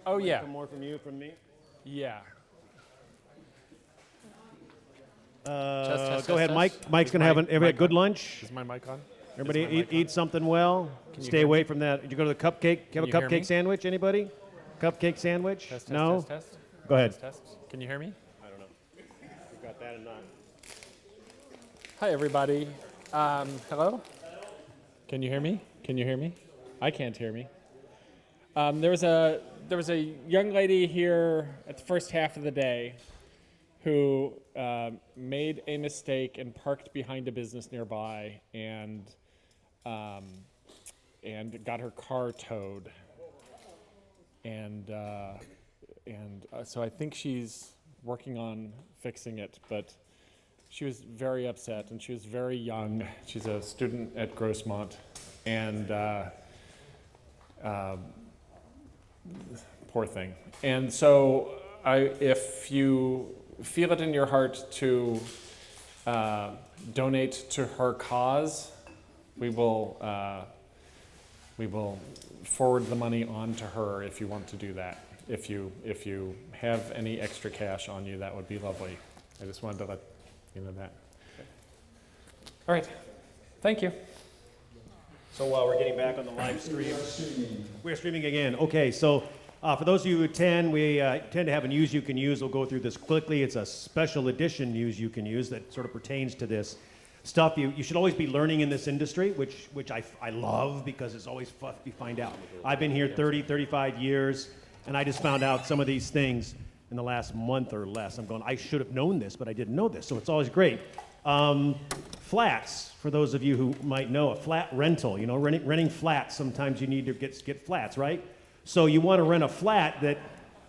Oh, yeah. More from you, from me? Yeah. Go ahead, Mike. Mike's going to have a good lunch. Is my mic on? Everybody eat something well. Stay away from that. Did you go to the cupcake? Have a cupcake sandwich, anybody? Cupcake sandwich? No? Test. Go ahead. Test. Can you hear me? I don't know. You got that or not? Hi, everybody. Hello? Can you hear me? Can you hear me? I can't hear me. There was a young lady here at the first half of the day who made a mistake and parked behind a business nearby and got her car towed. And so I think she's working on fixing it, but she was very upset, and she was very young. She's a student at Grossmont, and poor thing. And so if you feel it in your heart to donate to her cause, we will forward the money on to her if you want to do that. If you have any extra cash on you, that would be lovely. I just wanted to let you know that. All right, thank you. So while we're getting back on the live stream, we're streaming again. Okay, so for those of you who attend, we tend to have a news you can use. We'll go through this quickly. It's a special edition news you can use that sort of pertains to this stuff. You should always be learning in this industry, which I love because it's always fun to find out. I've been here 35 years, and I just found out some of these things in the last month or less. I'm going, I should have known this, but I didn't know this, so it's always great. Flats, for those of you who might know, a flat rental, you know, renting flats, sometimes you need to get flats, right? So you want to rent a flat that,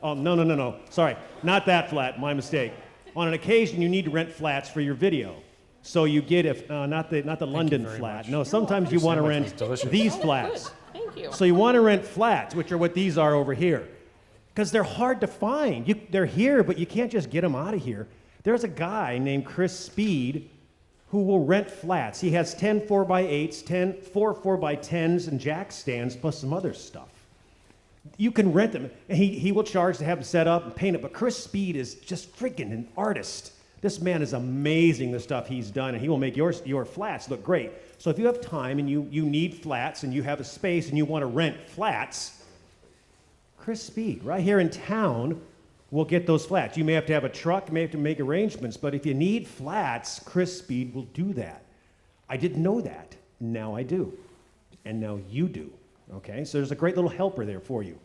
oh, no, sorry, not that flat, my mistake. On an occasion, you need to rent flats for your video. So you get, not the London flat. No, sometimes you want to rent these flats. Thank you. So you want to rent flats, which are what these are over here. Because they're hard to find. They're here, but you can't just get them out of here. There's a guy named Chris Speed who will rent flats. He has 10 4x8s, 4 4x10s, and jack stands, plus some other stuff. You can rent them. And he will charge to have them set up and paint it, but Chris Speed is just freaking an artist. This man is amazing, the stuff he's done, and he will make your flats look great. So if you have time and you need flats and you have a space and you want to rent flats, Chris Speed, right here in town, will get those flats. You may have to have a truck, you may have to make arrangements, but if you need flats, Chris Speed will do that. I didn't know that. Now I do. And now you do. Okay? So there's a great little helper there for you.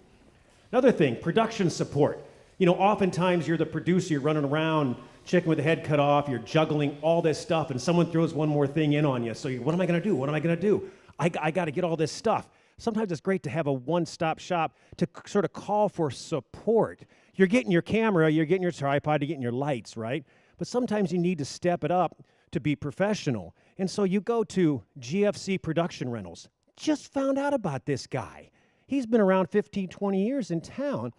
Another thing, production support. You know, oftentimes you're the producer, you're running around, chicken with the head cut off, you're juggling all this stuff, and someone throws one more thing in on you. So what am I going to do? What am I going to do? I got to get all this stuff. Sometimes it's great to have a one-stop shop to sort of call for support. You're getting your camera, you're getting your tripod, you're getting your lights, right? But sometimes you need to step it up to be professional. And so you go to GFC Production Rentals. Just found out about this guy. He's been around 15, 20 years in town,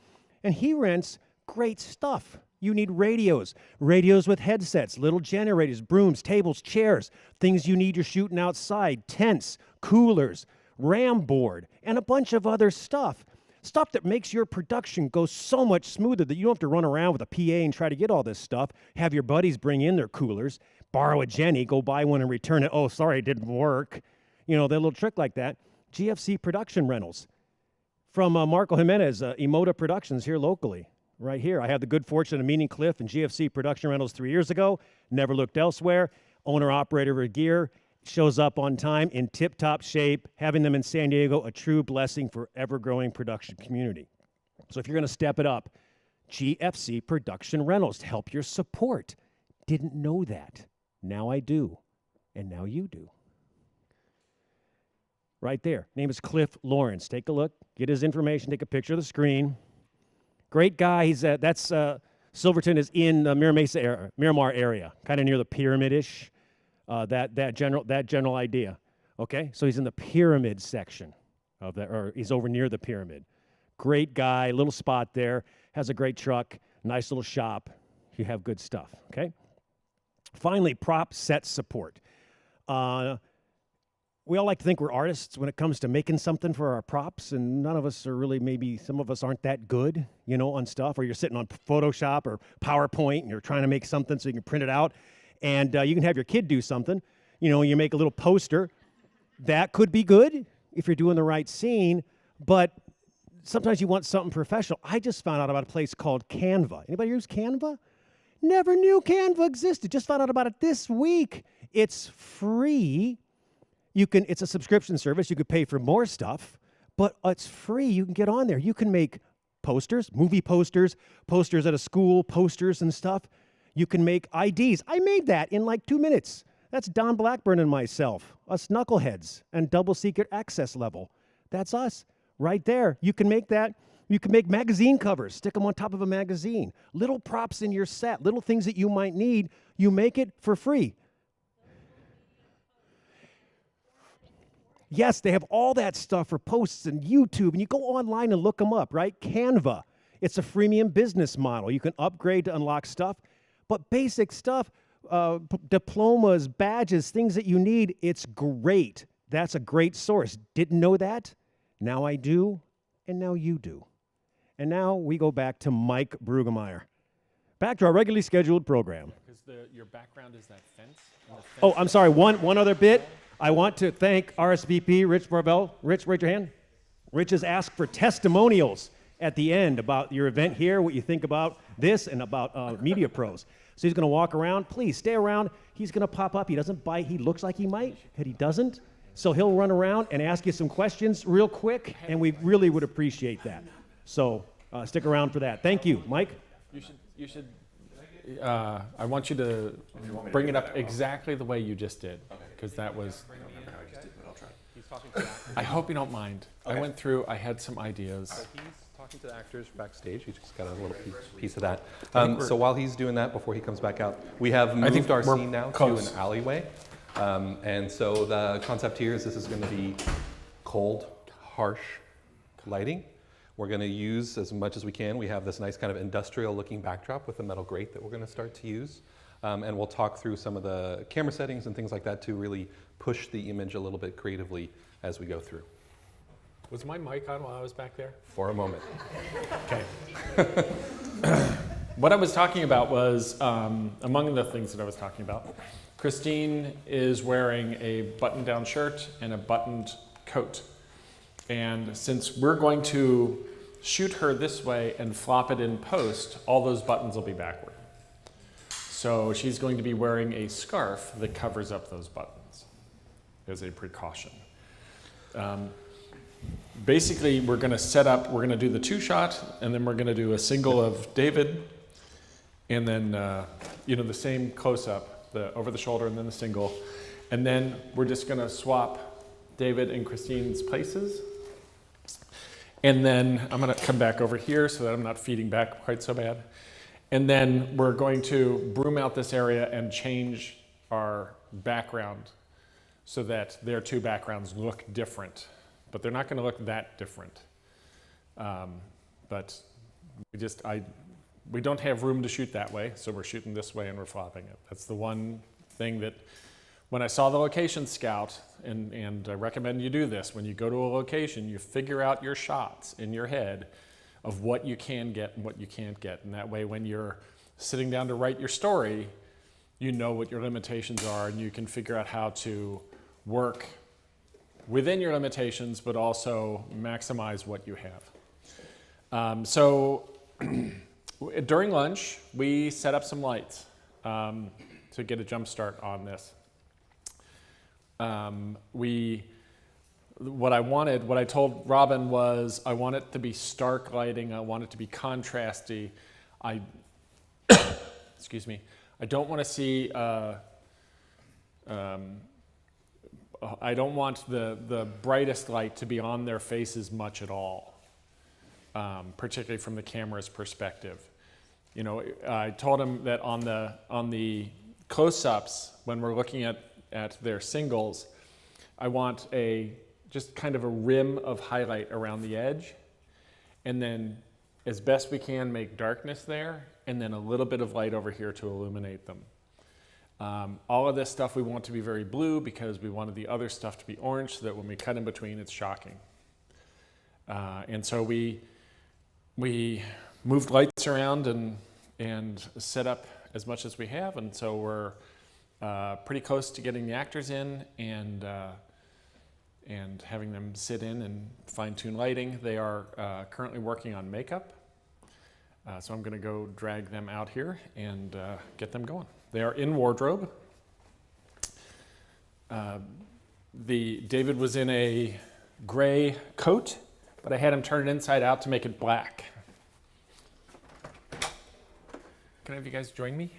and he rents great stuff. You need radios with headsets, little generators, brooms, tables, chairs, things you need you're shooting outside, tents, coolers, RAM board, and a bunch of other stuff. Stuff that makes your production go so much smoother that you don't have to run around with a PA and try to get all this stuff, have your buddies bring in their coolers, borrow a Jenny, go buy one and return it. Oh, sorry, it didn't work. You know, that little trick like that. GFC Production Rentals. From Marco Jimenez, Emoda Productions here locally. Right here. I had the good fortune of meeting Cliff and GFC Production Rentals 3 years ago. Never looked elsewhere. Owner-operator of gear. Shows up on time in tip-top shape. Having them in San Diego, a true blessing for ever-growing production community. So if you're going to step it up, GFC Production Rentals to help your support. Didn't know that. Now I do. And now you do. Right there. Name is Cliff Lawrence. Take a look. Get his information. Take a picture of the screen. Great guy. He's that's Silverton is in the Miramar area, kind of near the pyramid-ish. That general idea. Okay, so he's in the pyramid section of that, or he's over near the pyramid. Great guy, little spot there. Has a great truck, nice little shop. You have good stuff. Okay. Finally, prop set support. we all like to think we're artists when it comes to making something for our props, and none of us are really, maybe some of us aren't that good, you know, on stuff, or you're sitting on Photoshop or PowerPoint and you're trying to make something so you can print it out, and you can have your kid do something. You know, you make a little poster. That could be good if you're doing the right scene, but sometimes you want something professional. I just found out about a place called Canva. Anybody use Canva? Never knew Canva existed. Just found out about it this week. It's free. It's a subscription service. You could pay for more stuff, but it's free. You can get on there. You can make posters, movie posters, posters at a school, posters and stuff. You can make IDs. I made that in like 2 minutes. That's Don Blackburn and myself, us knuckleheads, and double secret access level. That's us right there. You can make that. You can make magazine covers, stick them on top of a magazine. Little props in your set, little things that you might need, you make it for free. Yes, they have all that stuff for posts and YouTube, and you go online and look them up, right? Canva. It's a freemium business model. You can upgrade to unlock stuff, but basic stuff, diplomas, badges, things that you need, it's great. That's a great source. Didn't know that? Now I do, and now you do. And now we go back to Mike Brueggemeyer. Back to our regularly scheduled program. Because your background is that fence. Oh, I'm sorry, one other bit. I want to thank RSVP Rich Barbell. Rich, raise your hand. Rich has asked for testimonials at the end about your event here, what you think about this, and about Media Pros. So he's going to walk around. Please stay around. He's going to pop up. He doesn't bite. He looks like he might, but he doesn't. So he'll run around and ask you some questions real quick, and we really would appreciate that. So stick around for that. Thank you, Mike. You should. I want you to bring it up exactly the way you just did, because that was. I hope you don't mind. Okay. I went through. I had some ideas. He's talking to the actors backstage. He just got a little piece of that. So while he's doing that, before he comes back out, we have moved our scene now close to an alleyway. And so the concept here is this is going to be cold, harsh lighting. We're going to use as much as we can. We have this nice kind of industrial looking backdrop with a metal grate that we're going to start to use. And we'll talk through some of the camera settings and things like that to really push the image a little bit creatively as we go through. Was my mic on while I was back there? For a moment. Okay. What I was talking about was, among the things that I was talking about, Christine is wearing a button-down shirt and a buttoned coat. And since we're going to shoot her this way and flop it in post, all those buttons will be backward. So she's going to be wearing a scarf that covers up those buttons as a precaution. Basically, we're going to set up, we're going to do the two-shot, and then we're going to do a single of David, and then, the same close-up, the over the shoulder, and then the single. And then we're just going to swap David and Christine's places. And then I'm going to come back over here so that I'm not feeding back quite so bad. And then we're going to broom out this area and change our background so that their two backgrounds look different. But they're not going to look that different. But we don't have room to shoot that way, so we're shooting this way and we're flopping it. That's the one thing that, when I saw the location scout, and I recommend you do this, when you go to a location, you figure out your shots in your head of what you can get and what you can't get. And that way, when you're sitting down to write your story, you know what your limitations are, and you can figure out how to work within your limitations, but also maximize what you have. So during lunch, we set up some lights to get a jump start on this. What I told Robin was I want it to be stark lighting. I want it to be contrasty. Excuse me. I don't want to see. I don't want the brightest light to be on their faces much at all, particularly from the camera's perspective. You know, I told him that on the close-ups, when we're looking at their singles, I want just kind of a rim of highlight around the edge, and then as best we can make darkness there, and then a little bit of light over here to illuminate them. All of this stuff we want to be very blue because we wanted the other stuff to be orange so that when we cut in between, it's shocking. And so we moved lights around and set up as much as we have. And so we're pretty close to getting the actors in and having them sit in and fine-tune lighting. They are currently working on makeup. So I'm going to go drag them out here and get them going. They are in wardrobe. David was in a gray coat, but I had him turn it inside out to make it black. Can I have you guys join me?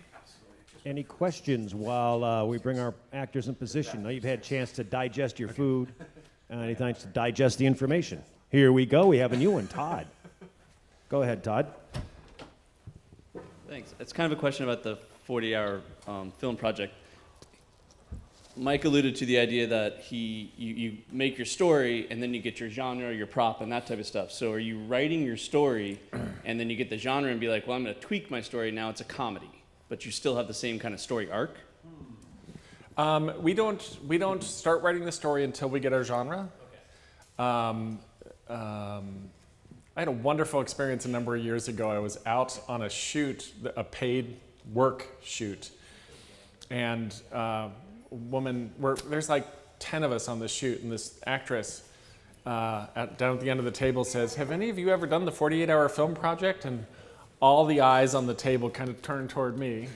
Any questions while we bring our actors in position? Now you've had a chance to digest your food. Any time to digest the information. Here we go. We have a new one, Todd. Go ahead, Todd. Thanks. It's kind of a question about the 40-hour film project. Mike alluded to the idea that you make your story and then you get your genre, your prop, and that type of stuff. So are you writing your story and then you get the genre and be like, well, I'm going to tweak my story, now it's a comedy, but you still have the same kind of story arc? We don't start writing the story until we get our genre. Okay. I had a wonderful experience a number of years ago. I was out on a shoot, a paid work shoot, and there's like 10 of us on the shoot, and this actress down at the end of the table says, "Have any of you ever done the 48-hour film project?" And all the eyes on the table kind of turned toward me.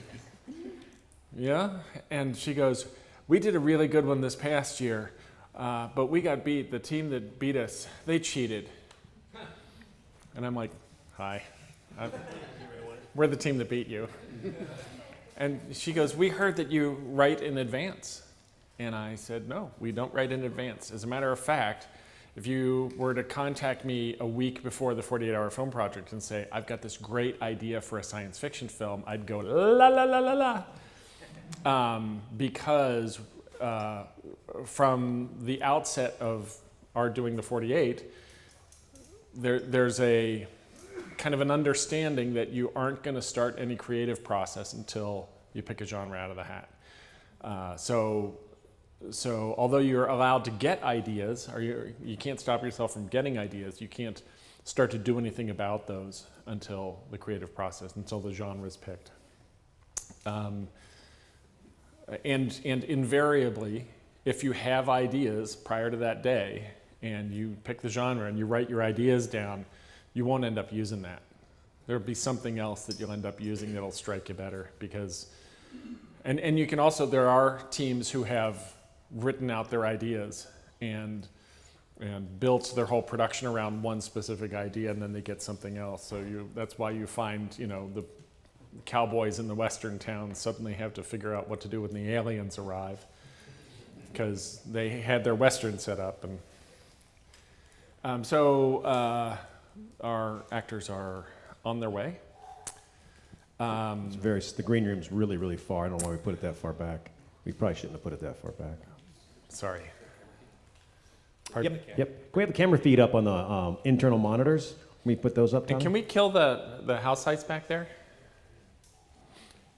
Yeah? And she goes, "We did a really good one this past year, but we got beat. The team that beat us, they cheated." And I'm like, "Hi. We're the team that beat you." And she goes, "We heard that you write in advance." And I said, "No, we don't write in advance. As a matter of fact, if you were to contact me a week before the 48-hour film project and say, 'I've got this great idea for a science fiction film,' I'd go, la, la, la, la, la. Because from the outset of our doing the 48, there's a kind of an understanding that you aren't going to start any creative process until you pick a genre out of the hat. So although you're allowed to get ideas, or you can't stop yourself from getting ideas, you can't start to do anything about those until the creative process, until the genre is picked. And invariably, if you have ideas prior to that day, and you pick the genre and you write your ideas down, you won't end up using that. There'll be something else that you'll end up using that'll strike you better because, and you can also, there are teams who have written out their ideas and built their whole production around one specific idea, and then they get something else. So that's why you find, the cowboys in the western towns suddenly have to figure out what to do when the aliens arrive because they had their western set up. And our actors are on their way. The green room's really, really far. I don't know why we put it that far back. We probably shouldn't have put it that far back. Sorry. Pardon? Yep. Can we have the camera feed up on the internal monitors? Can we put those up, Tom? And can we kill the house lights back there?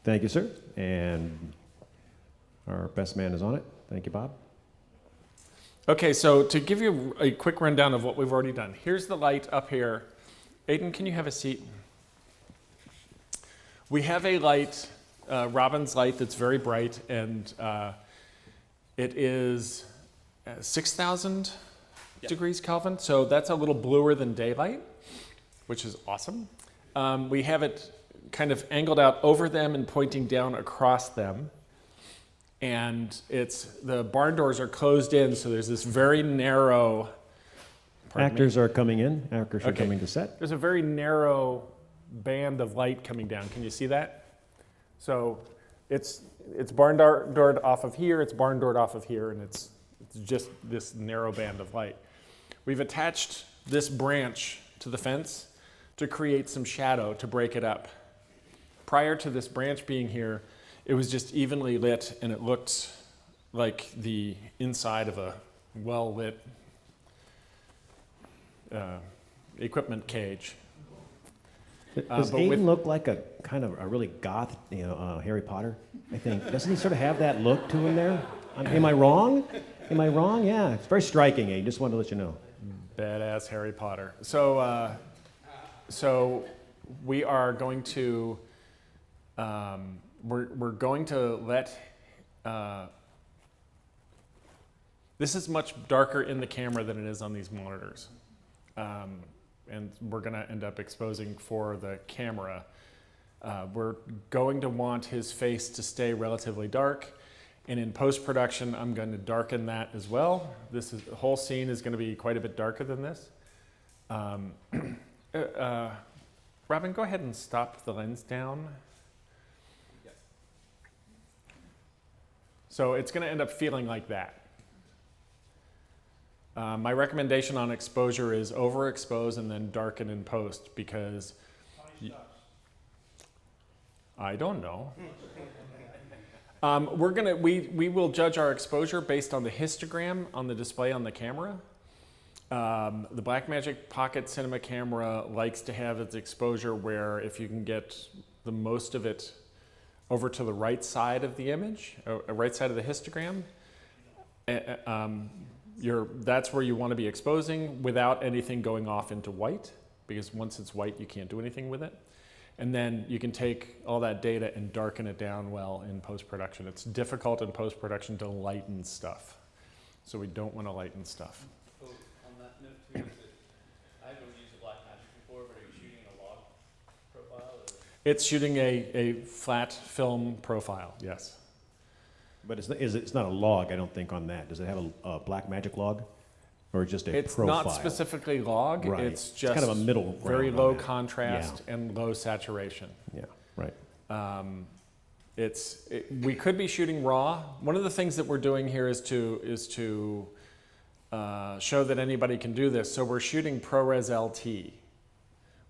Thank you, sir. And our best man is on it. Thank you, Bob. Okay, so to give you a quick rundown of what we've already done, here's the light up here. Aiden, can you have a seat? We have a light, Robin's light, that's very bright, and it is 6,000 degrees Kelvin, so that's a little bluer than daylight, which is awesome. We have it kind of angled out over them and pointing down across them. And the barn doors are closed in, so there's this very narrow. Actors are coming in. Actors are coming to set. There's a very narrow band of light coming down. Can you see that? So it's barn doored off of here. It's barn doored off of here, and it's just this narrow band of light. We've attached this branch to the fence to create some shadow to break it up. Prior to this branch being here, it was just evenly lit, and it looked like the inside of a well-lit equipment cage. Does but Aiden look like a kind of a really goth, Harry Potter? I think doesn't he sort of have that look to him there? Am I wrong? Am I wrong? Yeah, it's very striking. Aiden. Just wanted to let you know. Badass Harry Potter. So, so we are going to we're going to let. This is much darker in the camera than it is on these monitors. And we're going to end up exposing for the camera. We're going to want his face to stay relatively dark. And in post-production, I'm going to darken that as well. The whole scene is going to be quite a bit darker than this. Robin, go ahead and stop the lens down. Yes. So it's going to end up feeling like that. My recommendation on exposure is overexpose and then darken in post because I don't know. We will judge our exposure based on the histogram on the display on the camera. The Blackmagic Pocket Cinema camera likes to have its exposure where if you can get the most of it over to the right side of the image, right side of the histogram, that's where you want to be exposing without anything going off into white, because once it's white, you can't do anything with it. And then you can take all that data and darken it down well in post-production. It's difficult in post-production to lighten stuff. So we don't want to lighten stuff. Oh, on that note too, I haven't used a Blackmagic before, but are you shooting a log profile? Or? It's shooting a flat film profile, yes. But it's not a log, I don't think, on that. Does it have a Blackmagic log? Or just a profile? It's not specifically log. Right. It's just kind of a middle very ground low on that. contrast Yeah. and low saturation. Yeah, right. We could be shooting raw. One of the things that we're doing here is to show that anybody can do this. So we're shooting ProRes LT.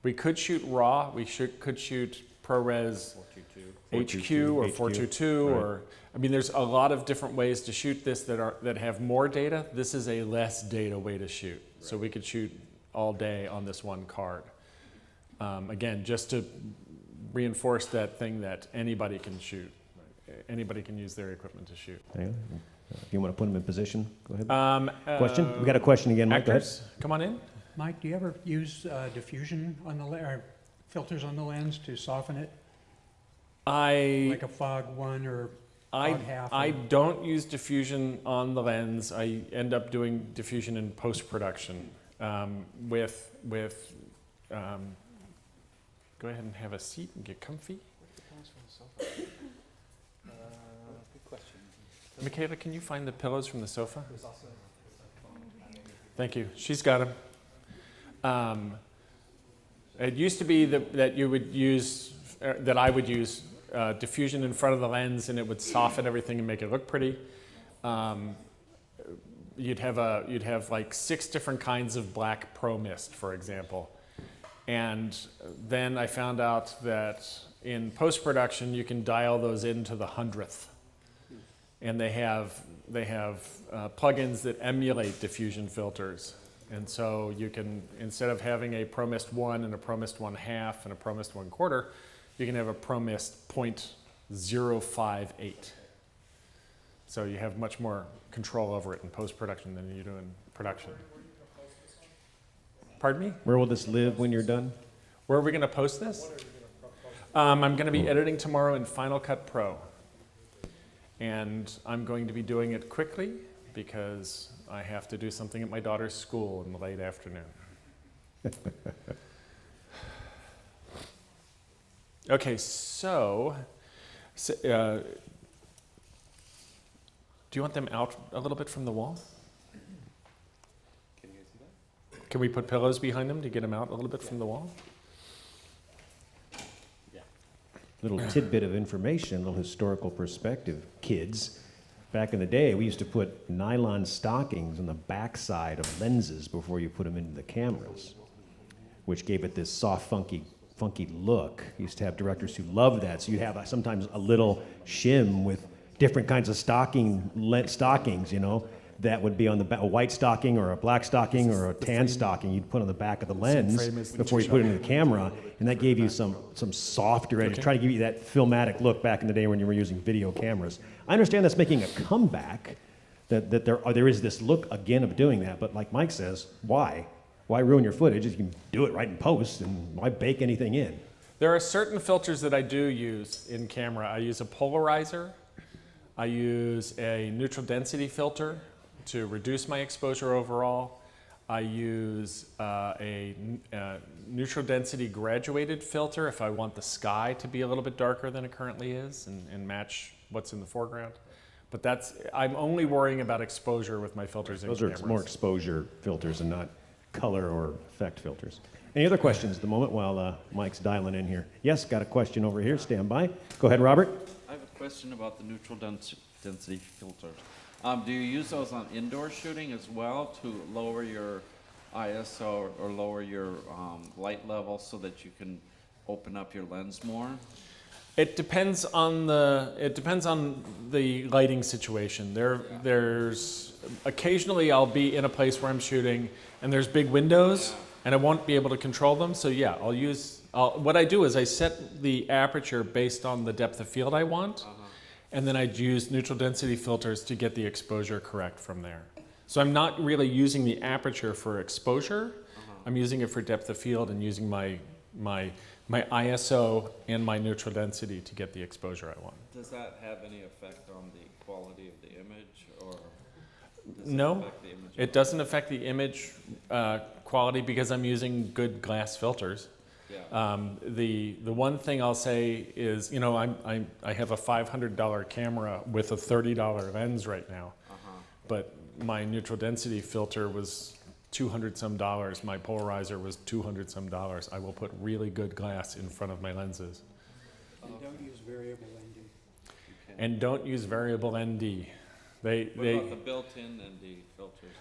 We could shoot raw. We could shoot ProRes HQ or 422 right. or I mean, there's a lot of different ways to shoot this that have more data. This is a less data way to shoot. Right. So we could shoot all day on this one card. Again, just to reinforce that thing that anybody can shoot. Right. Anybody can use their equipment to shoot. If you want to put them in position, go ahead. Question? We got a question again, Mike. Actors, come on in. Mike, do you ever use diffusion on the or filters on the lens to soften it? Like a fog one or fog half? I don't use diffusion on the lens. I end up doing diffusion in post-production with go ahead and have a seat and get comfy. Good question. Michaela, can you find the pillows from the sofa? Thank you. She's got them. It used to be that you would use, that I would use diffusion in front of the lens, and it would soften everything and make it look pretty. You'd have like 6 different kinds of black pro mist, for example. And then I found out that in post-production you can dial those into the 100th, and they have plugins that emulate diffusion filters. And so you can, instead of having a ProMist 1 and a ProMist 1/2 and a ProMist 1/4, you can have a ProMist 0.058. So you have much more control over it in post-production than you do in production. Pardon me? Where will this live when you're done? Where are we going to post this? I'm going to be editing tomorrow in Final Cut Pro. And I'm going to be doing it quickly because I have to do something at my daughter's school in the late afternoon. Okay, so do you want them out a little bit from the wall? Can you guys see that? Can we put pillows behind them to get them out a little bit from the wall? Yeah. Little tidbit of information, a little historical perspective, kids. Back in the day, we used to put nylon stockings on the backside of lenses before you put them into the cameras, which gave it this soft, funky look. Used to have directors who loved that. So you'd have sometimes a little shim with different kinds of stockings, you know, that would be on the back, a white stocking or a black stocking or a tan stocking you'd put on the back of the lens before you put it into the camera. and that gave you some softer edge, try to give you that filmatic look back in the day when you were using video cameras. I understand that's making a comeback, that there is this look again of doing that, but like Mike says, why? Why ruin your footage if you can do it right in post, and why bake anything in? There are certain filters that I do use in camera. I use a polarizer. I use a neutral density filter to reduce my exposure overall. I use a neutral density graduated filter if I want the sky to be a little bit darker than it currently is and match what's in the foreground. But I'm only worrying about exposure with my filters in cameras. Those are more exposure filters and not color or effect filters. Any other questions at the moment while Mike's dialing in here? Yes, got a question over here. Stand by. Go ahead, Robert. I have a question about the neutral density filters. Do you use those on indoor shooting as well to lower your ISO or lower your light level so that you can open up your lens more? It depends on the lighting situation. There's occasionally I'll be in a place where I'm shooting and there's big windows and I won't be able to control them. So yeah, what I do is I set the aperture based on the depth of field I want, and then I use neutral density filters to get the exposure correct from there. So I'm not really using the aperture for exposure. I'm using it for depth of field and using my ISO and my neutral density to get the exposure I want. Does that have any effect on the quality of the image, or does No, it affect the image? it doesn't affect the image quality because I'm using good glass filters. Yeah. The one thing I'll say is, you know, I have a $500 camera with a $30 lens right now, but my neutral density filter was $200 some. My polarizer was $200 some. I will put really good glass in front of my lenses. And don't use variable ND. And don't use variable ND. What about the built-in ND filters?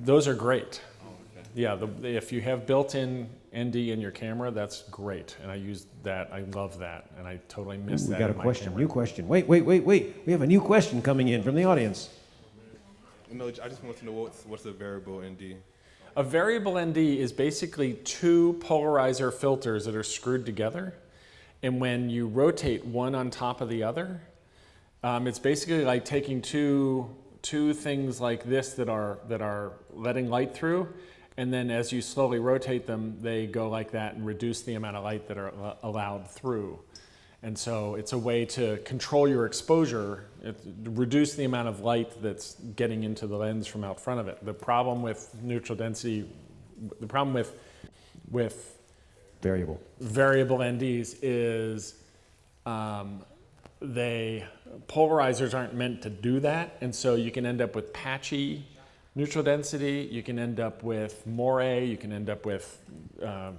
Those are great. Oh, okay. Yeah, if you have built-in ND in your camera, that's great. And I use that. I love that. And I totally miss that. We got a in my question, camera. new question. Wait. We have a new question coming in from the audience. No, I just want to know what's a variable ND? A variable ND is basically two polarizer filters that are screwed together. And when you rotate one on top of the other, it's basically like taking two things like this that are letting light through, and then as you slowly rotate them, they go like that and reduce the amount of light that are allowed through. And so it's a way to control your exposure, reduce the amount of light that's getting into the lens from out front of it. The problem with neutral density, the problem with Variable NDs is polarizers aren't meant to do that, and so you can end up with patchy neutral density, you can end up with moire, you can end up with a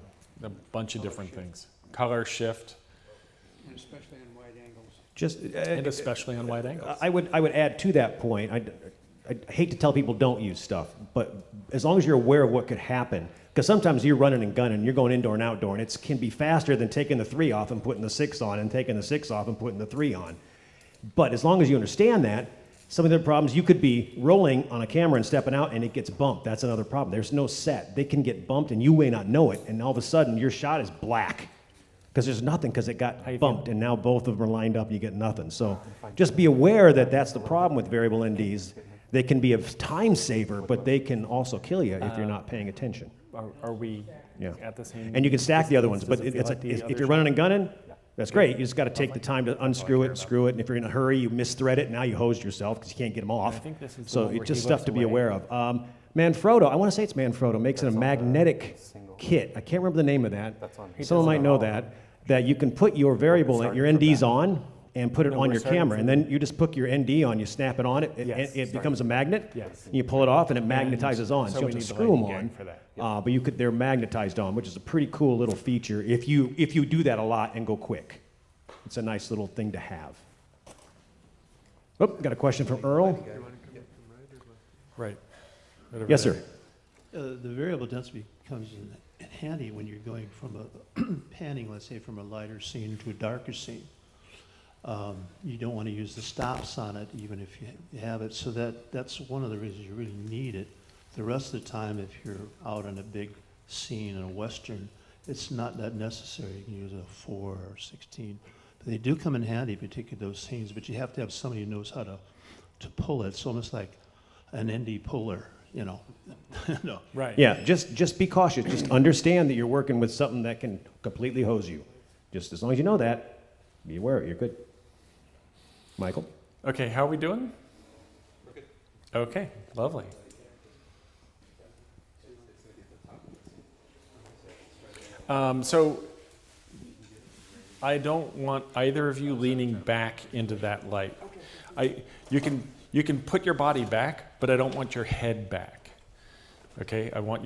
bunch of different things. Color shift. And especially on wide angles. And especially on wide angles. I would add to that point. I hate to tell people don't use stuff, but as long as you're aware of what could happen, because sometimes you're running and gunning, you're going indoor and outdoor, and it can be faster than taking the 3 off and putting the 6 on, and taking the 6 off and putting the 3 on. But as long as you understand that, some of the problems, you could be rolling on a camera and stepping out and it gets bumped. That's another problem. There's no set. They can get bumped and you may not know it, and all of a sudden your shot is black because there's nothing, because it got bumped, and now both of them are lined up and you get nothing. So just be aware that that's the problem with variable NDs. They can be a time saver, but they can also kill you if you're not paying attention. Are we at the same? And you can stack the other ones, but Does it feel it's like the if other you're running and gunning, that's great. You just got to take the time to unscrew it and screw it. And if you're in a hurry, you misthread it. Now you hosed yourself because you can't get them off. I think this is the So one where it's just he stuff looks to be away. aware of. Manfrotto, I want to say it's Manfrotto, makes it a magnetic kit. I can't remember the name of that. Someone might know that you can put your variable, your NDs on and put it on your camera. And then you just put your ND on, you snap it on it, it becomes a magnet. Yes. You pull it off and it magnetizes on. so So you we have to need the screw them lighting on. gang for that. But they're magnetized on, which is a pretty cool little feature if you do that a lot and go quick. It's a nice little thing to have. Oh, got a question from Earl. Right. Yes, sir. The variable density comes in handy when you're going from a panning, let's say, from a lighter scene to a darker scene. You don't want to use the stops on it, even if you have it. So that's one of the reasons you really need it. The rest of the time, if you're out on a big scene in a Western, it's not that necessary. You can use a 4 or 16. But they do come in handy, particularly those scenes, but you have to have somebody who knows how to pull it. It's almost like an indie puller, you know. No. Right. Yeah, just be cautious. Just understand that you're working with something that can completely hose you. Just as long as you know that, be aware. You're good. Michael? Okay, how are we doing? Okay, lovely. So I don't want either of you leaning back into that light. You can put your body back, but I don't want your head back. Okay, I want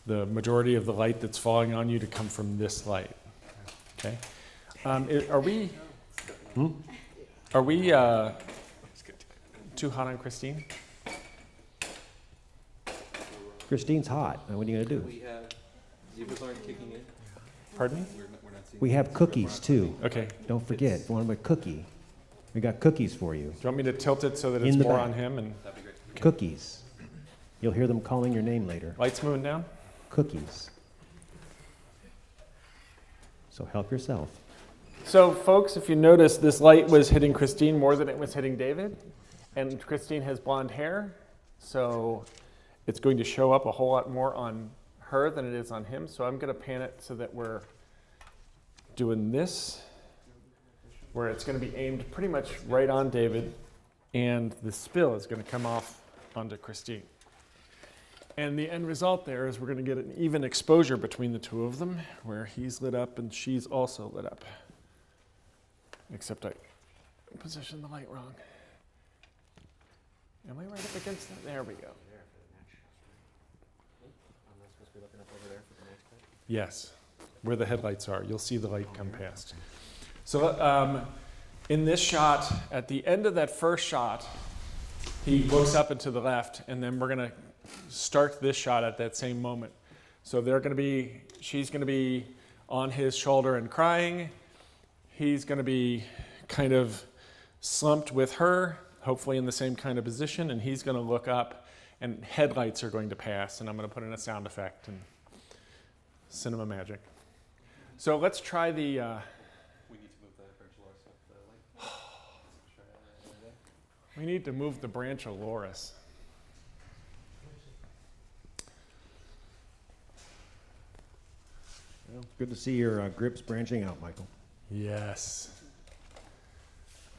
the majority of the light that's falling on you to come from this light. Okay, are we too hot on Christine? Christine's hot. Now what are you going to do? We have zebras aren't kicking in. Pardon me? We're not seeing We have cookies, too. Okay. Don't forget, if you want a cookie, we got cookies for you. Do you want me to tilt it so that it's In the more back. on him? And Cookies. You'll hear them calling your name later. lights moving down? Cookies. So help yourself. So, folks, if you notice, this light was hitting Christine more than it was hitting David. And Christine has blonde hair, so it's going to show up a whole lot more on her than it is on him. So I'm going to pan it so that we're doing this, where it's going to be aimed pretty much right on David, and the spill is going to come off onto Christine. And the end result there is we're going to get an even exposure between the two of them, where he's lit up and she's also lit up. Except I positioned the light wrong. Am I right up against it? There we go. Yes, where the headlights are. You'll see the light come past. So in this shot, at the end of that first shot, he looks up and to the left, and then we're going to start this shot at that same moment. So she's going to be on his shoulder and crying. He's going to be kind of slumped with her, hopefully in the same kind of position, and he's going to look up, and headlights are going to pass, and I'm going to put in a sound effect and cinema magic. So let's try the... We need to move the branch of Loris. We need to move the branch of Loris. Good to see your grips branching out, Michael. Yes.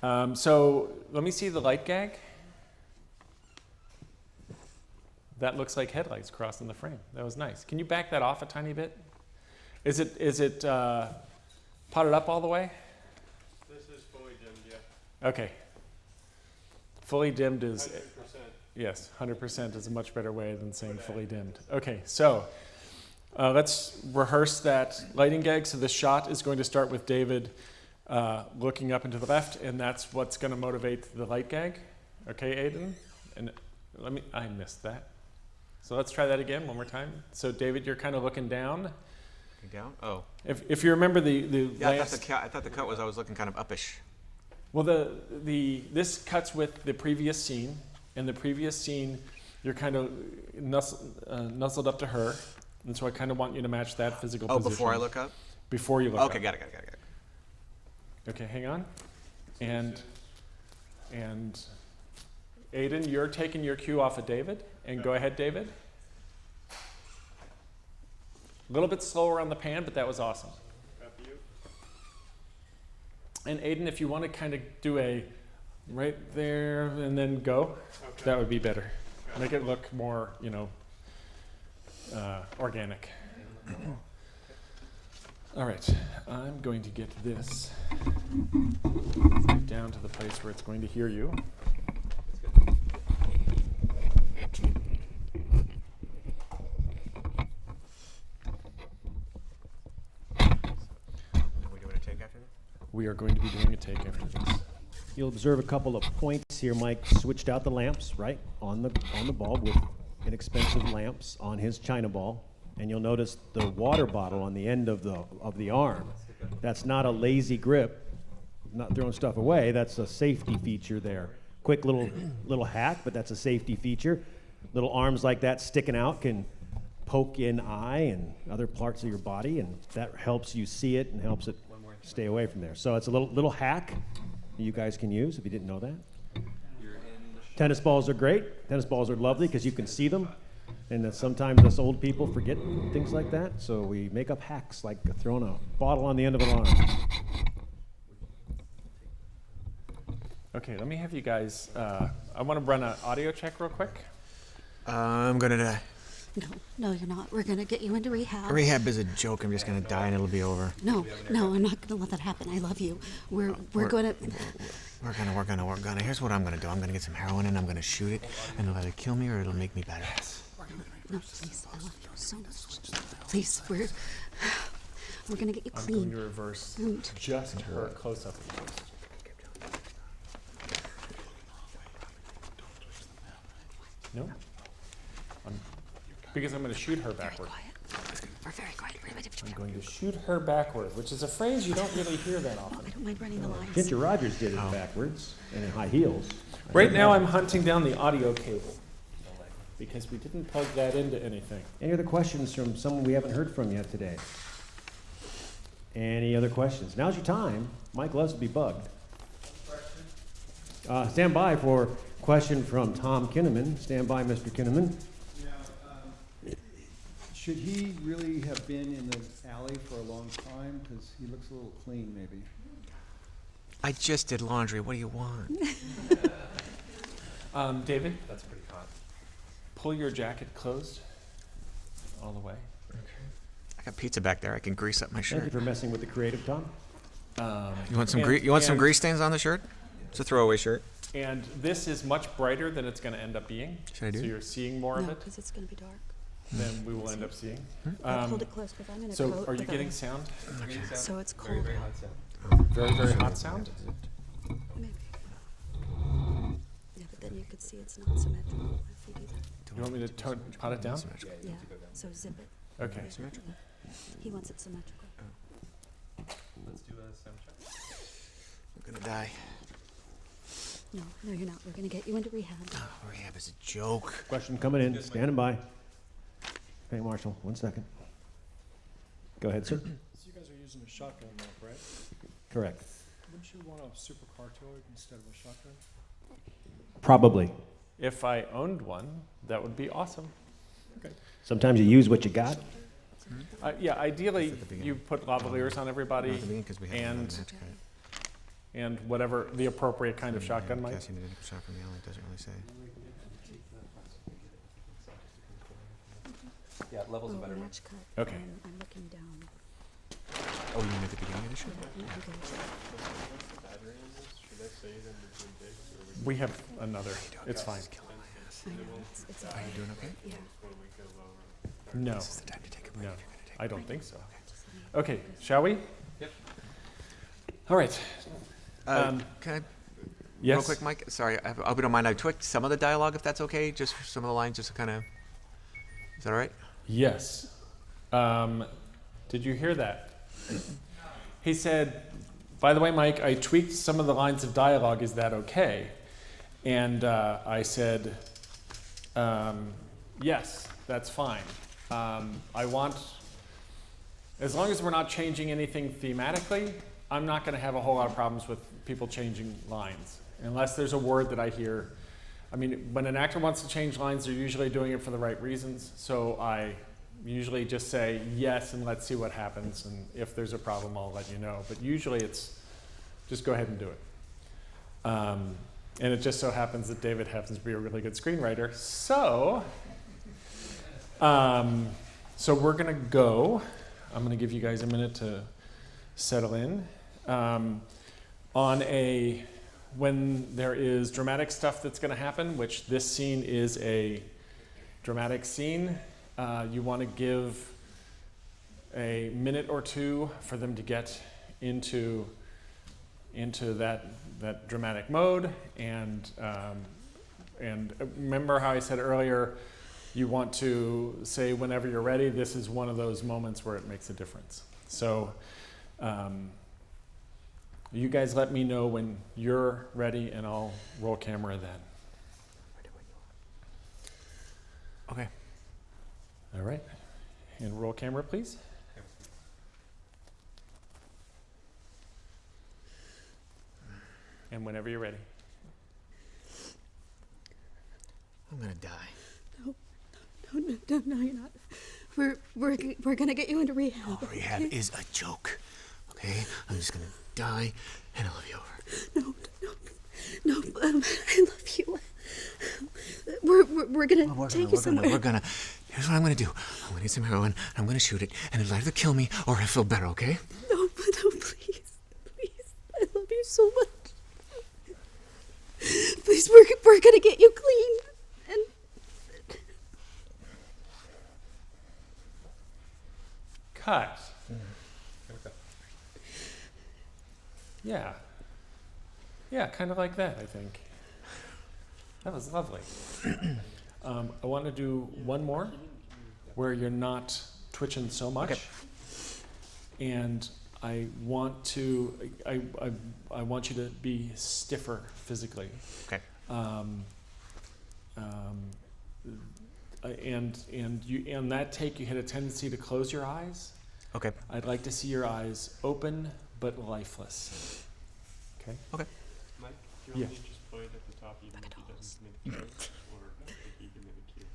So let me see the light gag. That looks like headlights crossing the frame. That was nice. Can you back that off a tiny bit? Is it potted up all the way? This is fully dimmed, yeah. Okay. Fully dimmed is 100%. yes, 100% is a much better way than saying fully dimmed. Okay, so let's rehearse that lighting gag. So this shot is going to start with David looking up and to the left, and that's what's going to motivate the light gag. Okay, Aiden? And I missed that. So let's try that again one more time. So David, you're kind of looking down. Down? Oh. If you remember the Yeah, I last, thought the cut was I was looking kind of uppish. well, this cuts with the previous scene. In the previous scene, you're kind of nuzzled up to her, and so I kind of want you to match that physical position. Oh, before I look up? Before you look Okay, up. got it. Okay, hang on. And Aiden, you're taking your cue off of David, and go ahead, David. A little bit slower on the pan, but that was awesome. After you. And Aiden, if you want to kind of do a right there and then go, that would be better. Make it look more, organic. All right, I'm going to get this down to the place where it's going to hear you. Are we doing a take after this? We are going to be doing a take after this. You'll observe a couple of points here. Mike switched out the lamps, right, on the bulb with inexpensive lamps on his China ball. And you'll notice the water bottle on the end of the arm. That's not a lazy grip, not throwing stuff away. That's a safety feature there. Quick little hack, but that's a safety feature. Little arms like that sticking out can poke in eye and other parts of your body, and that helps you see it and helps it stay away from there. So it's a little hack you guys can use if you didn't know that. Tennis balls are great. Tennis balls are lovely because you can see them. And sometimes us old people forget things like that. So we make up hacks like throwing a bottle on the end of an arm. Okay, let me have you guys, I want to run an audio check real quick. I'm gonna die. No, you're not. We're gonna get you into rehab. Rehab is a joke. I'm just gonna die and it'll be over. No, I'm not gonna let that happen. I love you. We're gonna. We're gonna. Here's what I'm gonna do. I'm gonna get some heroin and I'm gonna shoot it, and it'll either kill me or it'll make me better. No, please, I love you so much. Please, we're gonna get you I'm clean. going to reverse just her close-up. No? Because I'm going to shoot her backward. We're very quiet. I'm going to shoot her backward, which is a phrase you don't really hear that often. I don't mind running the lines. Ginger Rogers did it backwards and in high heels. Right now I'm hunting down the audio cable because we didn't plug that into anything. Any other questions from someone we haven't heard from yet today? Any other questions? Now's your time. Mike loves to be bugged. Stand by for question from Tom Kinnaman. Stand by, Mr. Kinnaman. Should he really have been in the alley for a long time? Because he looks a little clean, maybe. I just did laundry. What do you want? David? That's pretty hot. Pull your jacket closed all the way. I got pizza back there. I can grease up my Thank you shirt. for messing with the creative, Tom. You want some grease stains on the shirt? It's a throwaway shirt. And this is much brighter than it's going to end up being. Should I do? So you're seeing more of No, it because it's gonna be dark. than we will end up seeing. Hold it close because I'm in a So coat. are you but getting sound? So it's cold. Very, very hot sound? Maybe. Yeah, but then you could see it's not symmetrical if you do that. You want me to pot it down? Yeah. So zip it. Okay. He wants it symmetrical. Let's do a sound check. I'm gonna die. No, you're not. We're gonna get you into rehab. Oh, rehab is a joke. Question coming in. Standing by. Okay, Marshall, 1 second. Go ahead, sir. So you guys are using a shotgun now, right? Correct. Wouldn't you want a super cartoid instead of a shotgun? Probably. If I owned one, that would be awesome. Okay. Sometimes you use what you got. Yeah, ideally, you put lavaliers on everybody Because we have and whatever the appropriate kind of shotgun might. Cassie did a shot from the alley. It doesn't really say. Yeah, levels are better. Match cut. Okay. And I'm looking down. Oh, you mean at the beginning of the show? Yeah, okay. We have another. It's fine. I know, it's Are you doing okay? yeah. No. This is the time to take a break. No, You're gonna take I don't think so. Okay, shall we? Yep. All right. Can I, Yes. real quick, Mike? Sorry, I hope you don't mind. I tweaked some of the dialogue, if that's okay. Just some of the lines, just to kind of. Is that all right? Yes. Did you hear that? He said, by the way, Mike, I tweaked some of the lines of dialogue. Is that okay? And I said, yes, that's fine. I want, as long as we're not changing anything thematically, I'm not going to have a whole lot of problems with people changing lines, unless there's a word that I hear. I mean, when an actor wants to change lines, they're usually doing it for the right reasons. So I usually just say yes and let's see what happens. And if there's a problem, I'll let you know. But usually it's just go ahead and do it. And it just so happens that David happens to be a really good screenwriter. So we're going to go. I'm going to give you guys a minute to settle in. When there is dramatic stuff that's going to happen, which this scene is a dramatic scene, you want to give a minute or two for them to get into that dramatic mode. And remember how I said earlier, you want to say whenever you're ready, this is one of those moments where it makes a difference. So you guys let me know when you're ready and I'll roll camera then. Okay. All right. And roll camera, please. And whenever you're ready. I'm gonna die. No, you're not. We're gonna get you into rehab. Oh, rehab is a joke. Okay? I'm just gonna die and I'll be over. No, I love you. We're gonna take you somewhere. Here's what I'm gonna do. I'm gonna get some heroin, I'm gonna shoot it, and it'll either kill me or I'll feel better, okay? No, please. I love you so much. Please, we're gonna get you clean. And Cut. Yeah. Yeah, kind of like that, I think. That was lovely. I want to do one more where you're not twitching so much. Okay. And I want to, I want you to be stiffer physically. Okay. And you, on that take, you had a tendency to close your eyes. Okay. I'd like to see your eyes open but lifeless. Okay. Okay. Mike, do Yeah. you want me to just point at the top even if he doesn't make the cue, or he can make a cue?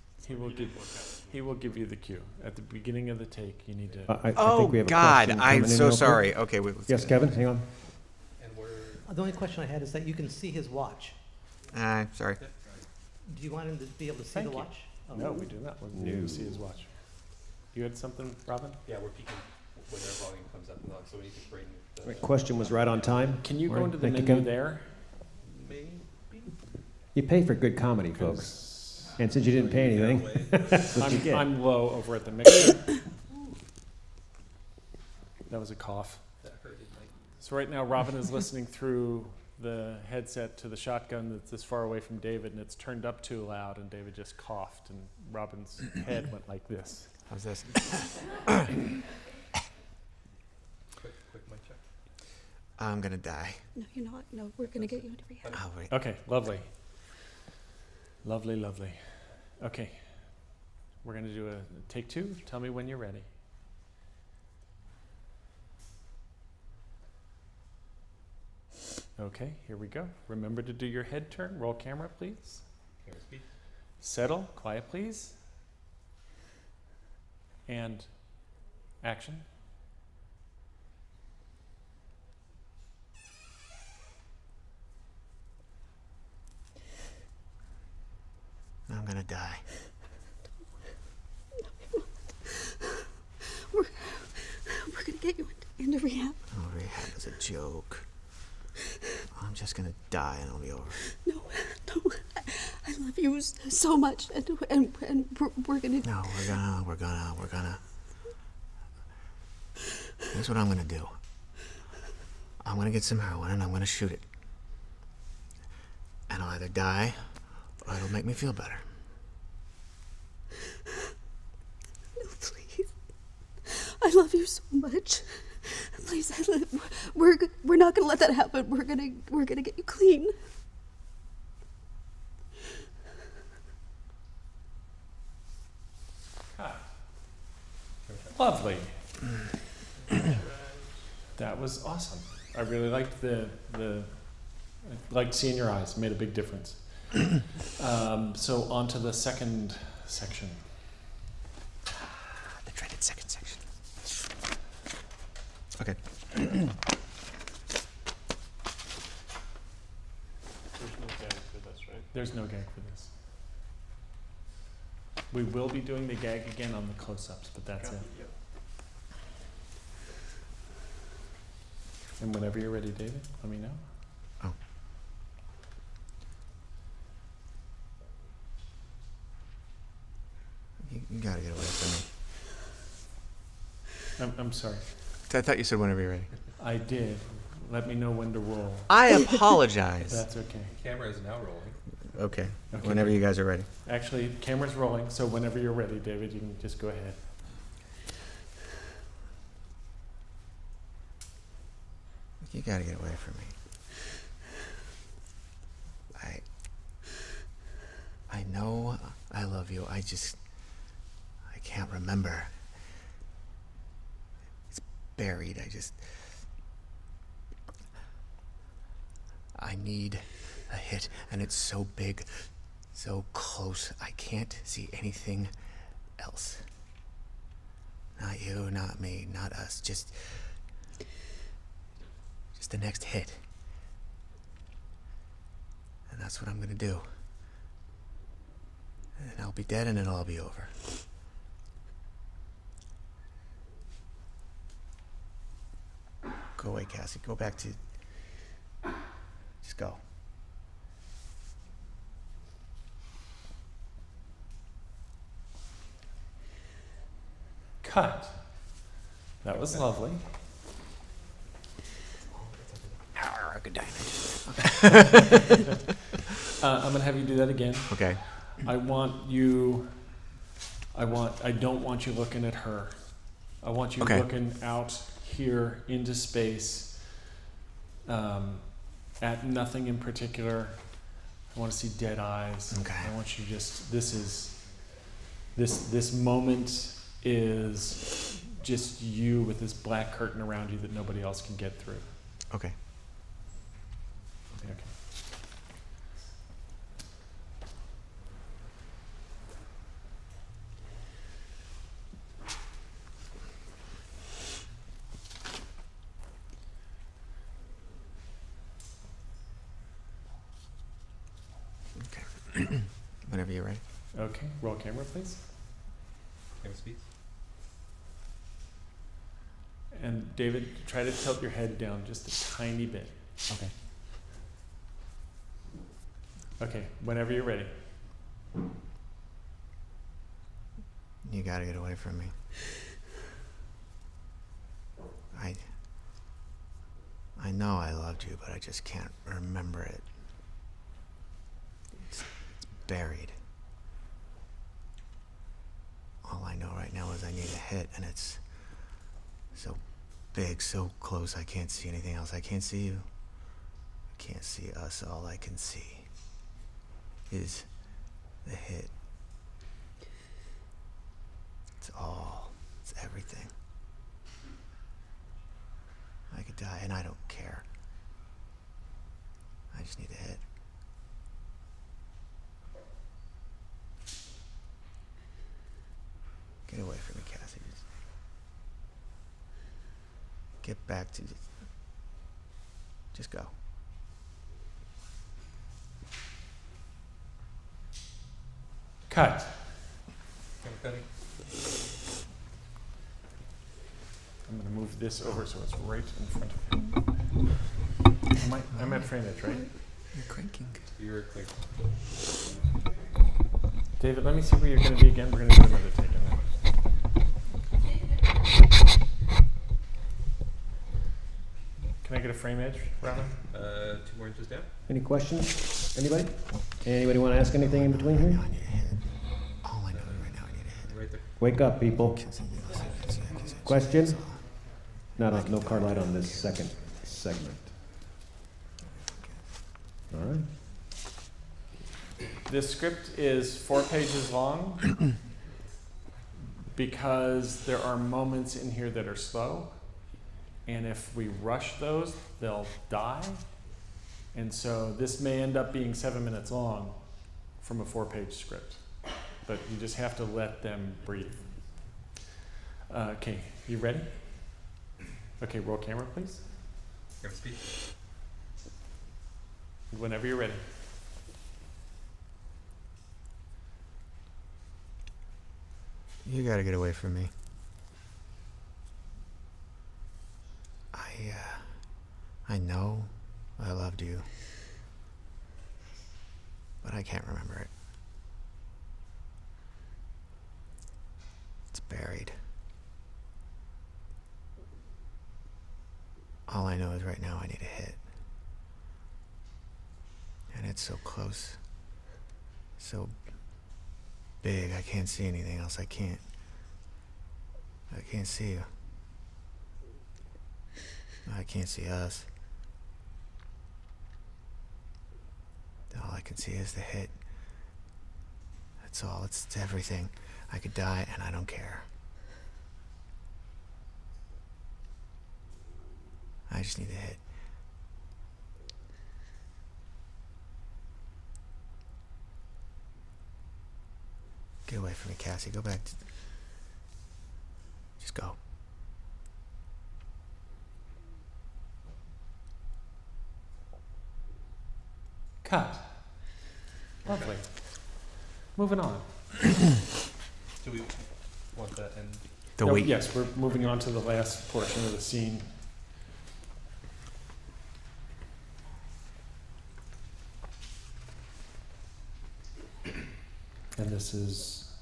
He will give you the cue at the beginning of the take. You need to. I think we have a question I'm coming in so real quick. sorry. Okay, wait. Yes, Kevin, hang on. The only question I had is that you can see his watch. Sorry. Do you want him to be able to see Thank the you. watch? Oh. No, we do not. We need to see his watch. You had something, Robin? Yeah, we're peaking when their volume comes up, so we need to bring the... Question was right on time. Can you go Right, into the thank you, menu Kevin. there? Maybe? You pay for good comedy, folks. And since you didn't pay anything, that's what you get. I'm low over at the mixer. That was a cough. So right now, Robin is listening through the headset to the shotgun that's this far away from David, and it's turned up too loud, and David just coughed, and Robin's head went like this. How's this? Quick mic check. I'm gonna die. no, you're not. No, we're gonna get you into rehab. Oh, wait. Okay, lovely. Lovely. Okay, we're gonna do a take two. Tell me when you're ready. Okay, here we go. Remember to do your head turn. Roll camera, please. Camera speed. Settle. Quiet, please. And action. I'm gonna die. We're gonna get you into rehab. Oh, rehab is a joke. I'm just gonna die and I'll be over. No, I love you so much, and we're gonna. No, we're gonna. Here's what I'm gonna do. I'm gonna get some heroin and I'm gonna shoot it. And I'll either die or it'll make me feel better. No, please. I love you so much. Please, we're not gonna let that happen. We're gonna get you clean. Lovely. That was awesome. I really liked I liked seeing your eyes. Made a big difference. So on to the second section. The dreaded second section. Okay. There's no gag for this, right? There's no gag for this. We will be doing the gag again on the close-ups, but that's it. Yep. And whenever you're ready, David, let me know. Oh. You gotta get away from me. I'm sorry. I thought you said whenever you're ready. I did. Let me know when to roll. I apologize. That's okay. Camera is now rolling. Okay. Okay. Whenever you guys are ready. Actually, camera's rolling, so whenever you're ready, David, you can just go ahead. You gotta get away from me. I know I love you. I can't remember. buried. I need a hit, and it's so big, so close. I can't see anything else. Not you, not me, not us. Just the next hit. And that's what I'm gonna do. And I'll be dead, and it'll all be over. Go away, Cassie. Go back to... Just go. Cut. That was lovely. Good day. I'm gonna have you do that again. Okay. I don't want you looking at her. I want you looking out here into space, at nothing in particular. I want to see dead eyes. Okay. I want you this moment is just you with this black curtain around you that nobody else can get through. Okay. Okay. Whenever you're ready. Okay, roll camera, please. Camera speeds. And David, try to tilt your head down just a tiny bit. Okay. Okay, whenever you're ready. You gotta get away from me. I know I loved you, but I just can't remember it. It's buried. All I know right now is I need a hit, and it's so big, so close, I can't see anything else. I can't see you. I can't see us. All I can see is the hit. It's everything. I could die, and I don't care. I just need a hit. Get away from me, Cassie. Get back to... Just go. Cut. Cutting. I'm going to move this over so it's right in front of him. I'm at frame edge, right? You're cranking. You're clicking. David, let me see where you're going to be again. We're going to do another take on that. Can I get a frame edge, Robin? 2 more inches down. Any questions? Anybody? Anybody want to ask anything in between here? All I know right now, I need a hit. Right there. Wake up, people. Question? No car light on this second segment. All right. This script is 4 pages long because there are moments in here that are slow. And if we rush those, they'll die. And so this may end up being 7 minutes long from a 4-page script. But you just have to let them breathe. Okay, you ready? Okay, roll camera, please. Camera speed. Whenever you're ready. You gotta get away from me. I know I loved you, but I can't remember it. It's buried. All I know is right now I need a hit. And it's so close, so big, I can't see anything else. I can't see you. I can't see us. All I can see is the hit. That's all. It's everything. I could die, and I don't care. I just need to hit. Get away from me, Cassie. Go back to... Just go. Cut. Lovely. Moving on. Do we want that end? No, yes, we're moving on to the last portion of the scene. And this is...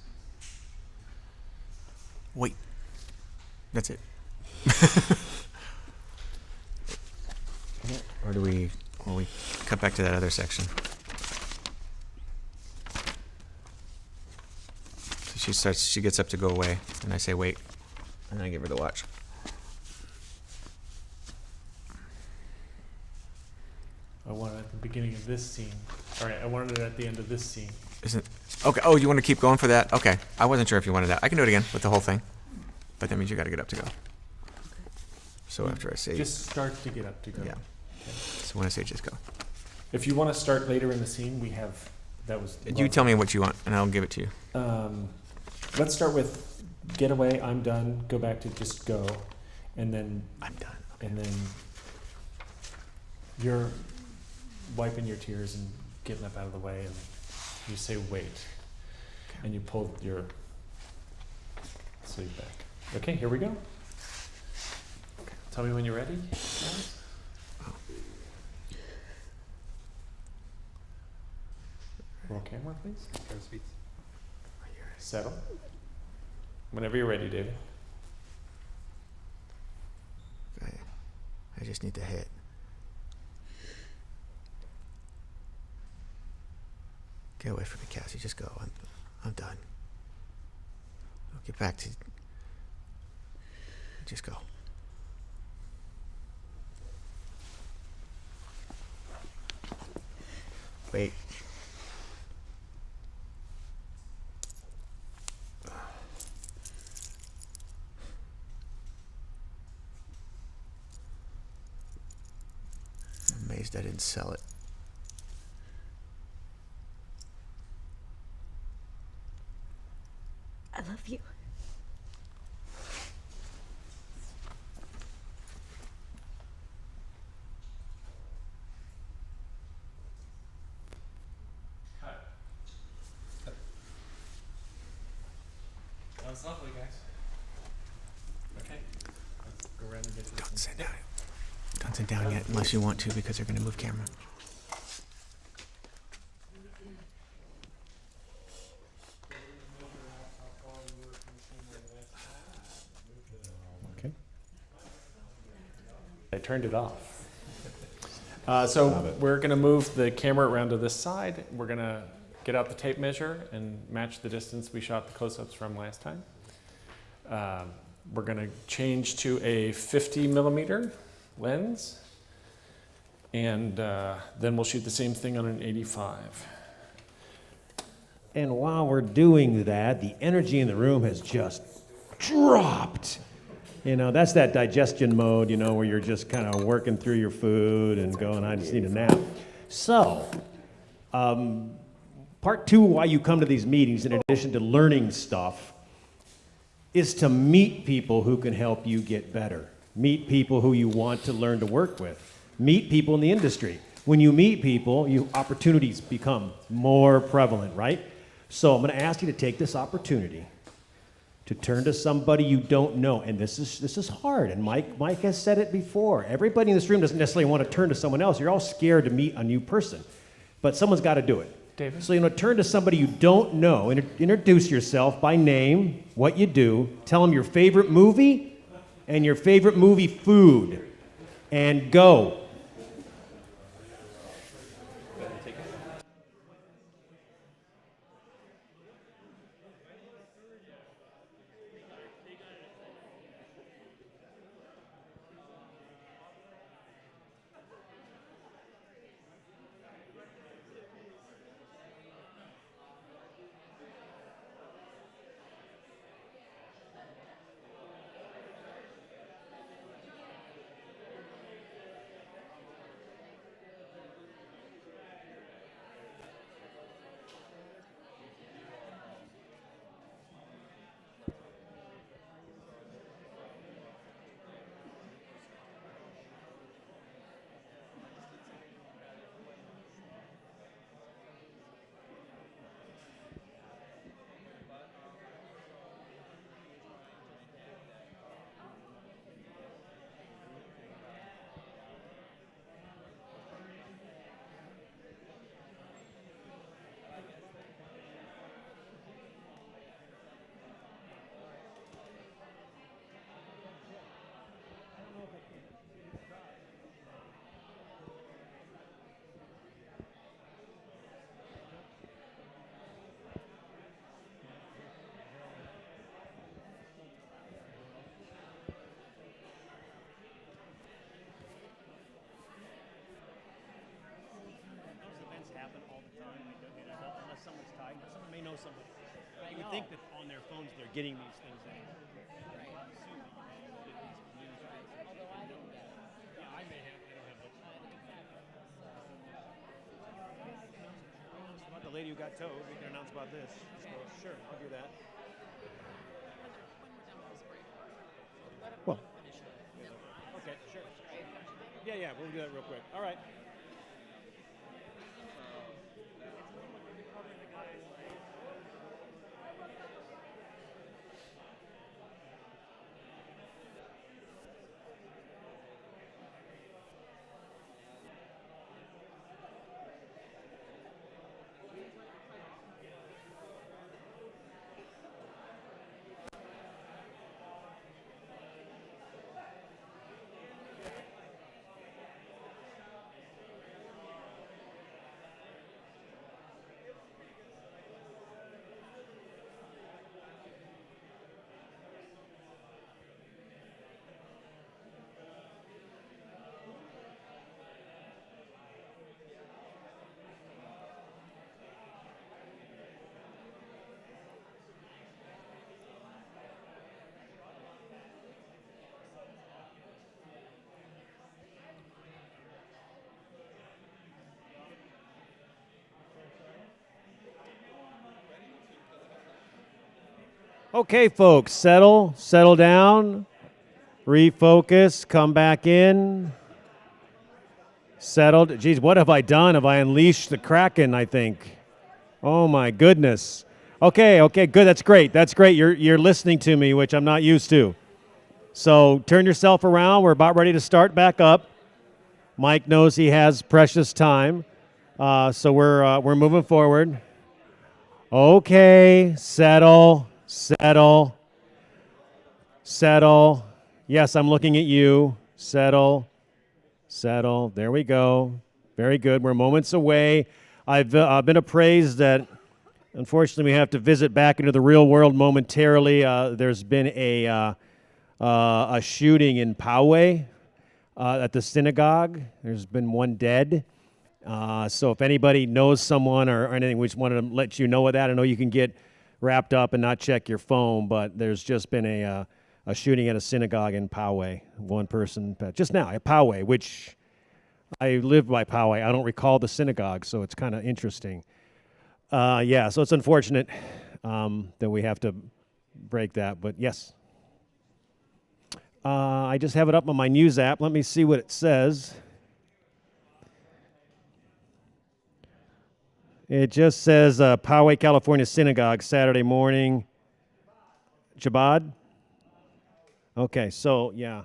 Wait. That's it. Or do we... Well, we cut back to that other section. So she gets up to go away, and I say wait, and I give her the watch. I want it at the beginning of this scene. All right, I wanted it at the end of this scene. Okay, oh, you want to keep going for that? Okay, I wasn't sure if you wanted that. I can do it again with the whole thing, but that means you got to get up to go. So after I say... Just start to get up to go. Yeah. Okay. So when I say just go. If you want to start later in the scene, we have... That was... You tell me what you want, and I'll give it to you. Let's start with get away, I'm done, go back to just go, and then... I'm done. Okay. And then you're wiping your tears and getting up out of the way, and you say wait, okay. And you pull your sleeve back. Okay, here we go. Okay. Tell me when you're ready, guys. Roll camera, please. Settle. Whenever you're ready, David. Okay. I just need to hit. Get away from me, Cassie. Just go. I'm done. I'll get back to... Just go. Wait. I'm amazed I didn't sell it. I love you. That was lovely, guys. Okay. Let's go around and get this. Don't sit down. Don't sit down yet, unless you want to, because they're going to move camera. Okay. I turned it off. So we're going to move the camera around to this side. We're going to get out the tape measure and match the distance we shot the close-ups from last time. We're going to change to a 50 millimeter lens, and then we'll shoot the same thing on an 85. And while we're doing that, the energy in the room has just dropped. You know, that's that digestion mode, you know, where you're just kind of working through your food and going, I just need a nap. So, part two, why you come to these meetings, in addition to learning stuff, is to meet people who can help you get better. Meet people who you want to learn to work with. Meet people in the industry. When you meet people, opportunities become more prevalent, right? So I'm going to ask you to take this opportunity to turn to somebody you don't know. And this is hard, and Mike has said it before. Everybody in this room doesn't necessarily want to turn to someone else. You're all scared to meet a new person. But someone's got to do it. David? So turn to somebody you don't know. Introduce yourself by name, what you do. Tell them your favorite movie and your favorite movie food. And go. know somebody. You would think that on their phones they're getting these things out. Yeah, I may have. I don't have books. About the lady who got towed, we can announce about this. Sure, I'll do that. Well, okay, sure. Yeah, we'll do that real quick. All right. Okay, folks, settle down, refocus, come back in. Settled. Geez, what have I done? Have I unleashed the Kraken, I think? Oh, my goodness. Okay, good. That's great. You're listening to me, which I'm not used to. So turn yourself around. We're about ready to start back up. Mike knows he has precious time. So we're moving forward. Okay, settle. Yes, I'm looking at you. Settle. There we go. Very good. We're moments away. I've been appraised that, unfortunately, we have to visit back into the real world momentarily. There's been a shooting in Poway at the synagogue. There's been one dead. So if anybody knows someone or anything, we just wanted to let you know of that. I know you can get wrapped up and not check your phone, but there's just been a shooting at a synagogue in Poway. One person, just now, at Poway, which I live by Poway. I don't recall the synagogue, so it's kind of interesting. So it's unfortunate that we have to break that, but yes. I just have it up on my news app. Let me see what it says. It just says Poway, California Synagogue, Saturday morning. Chabad? Okay, so yeah.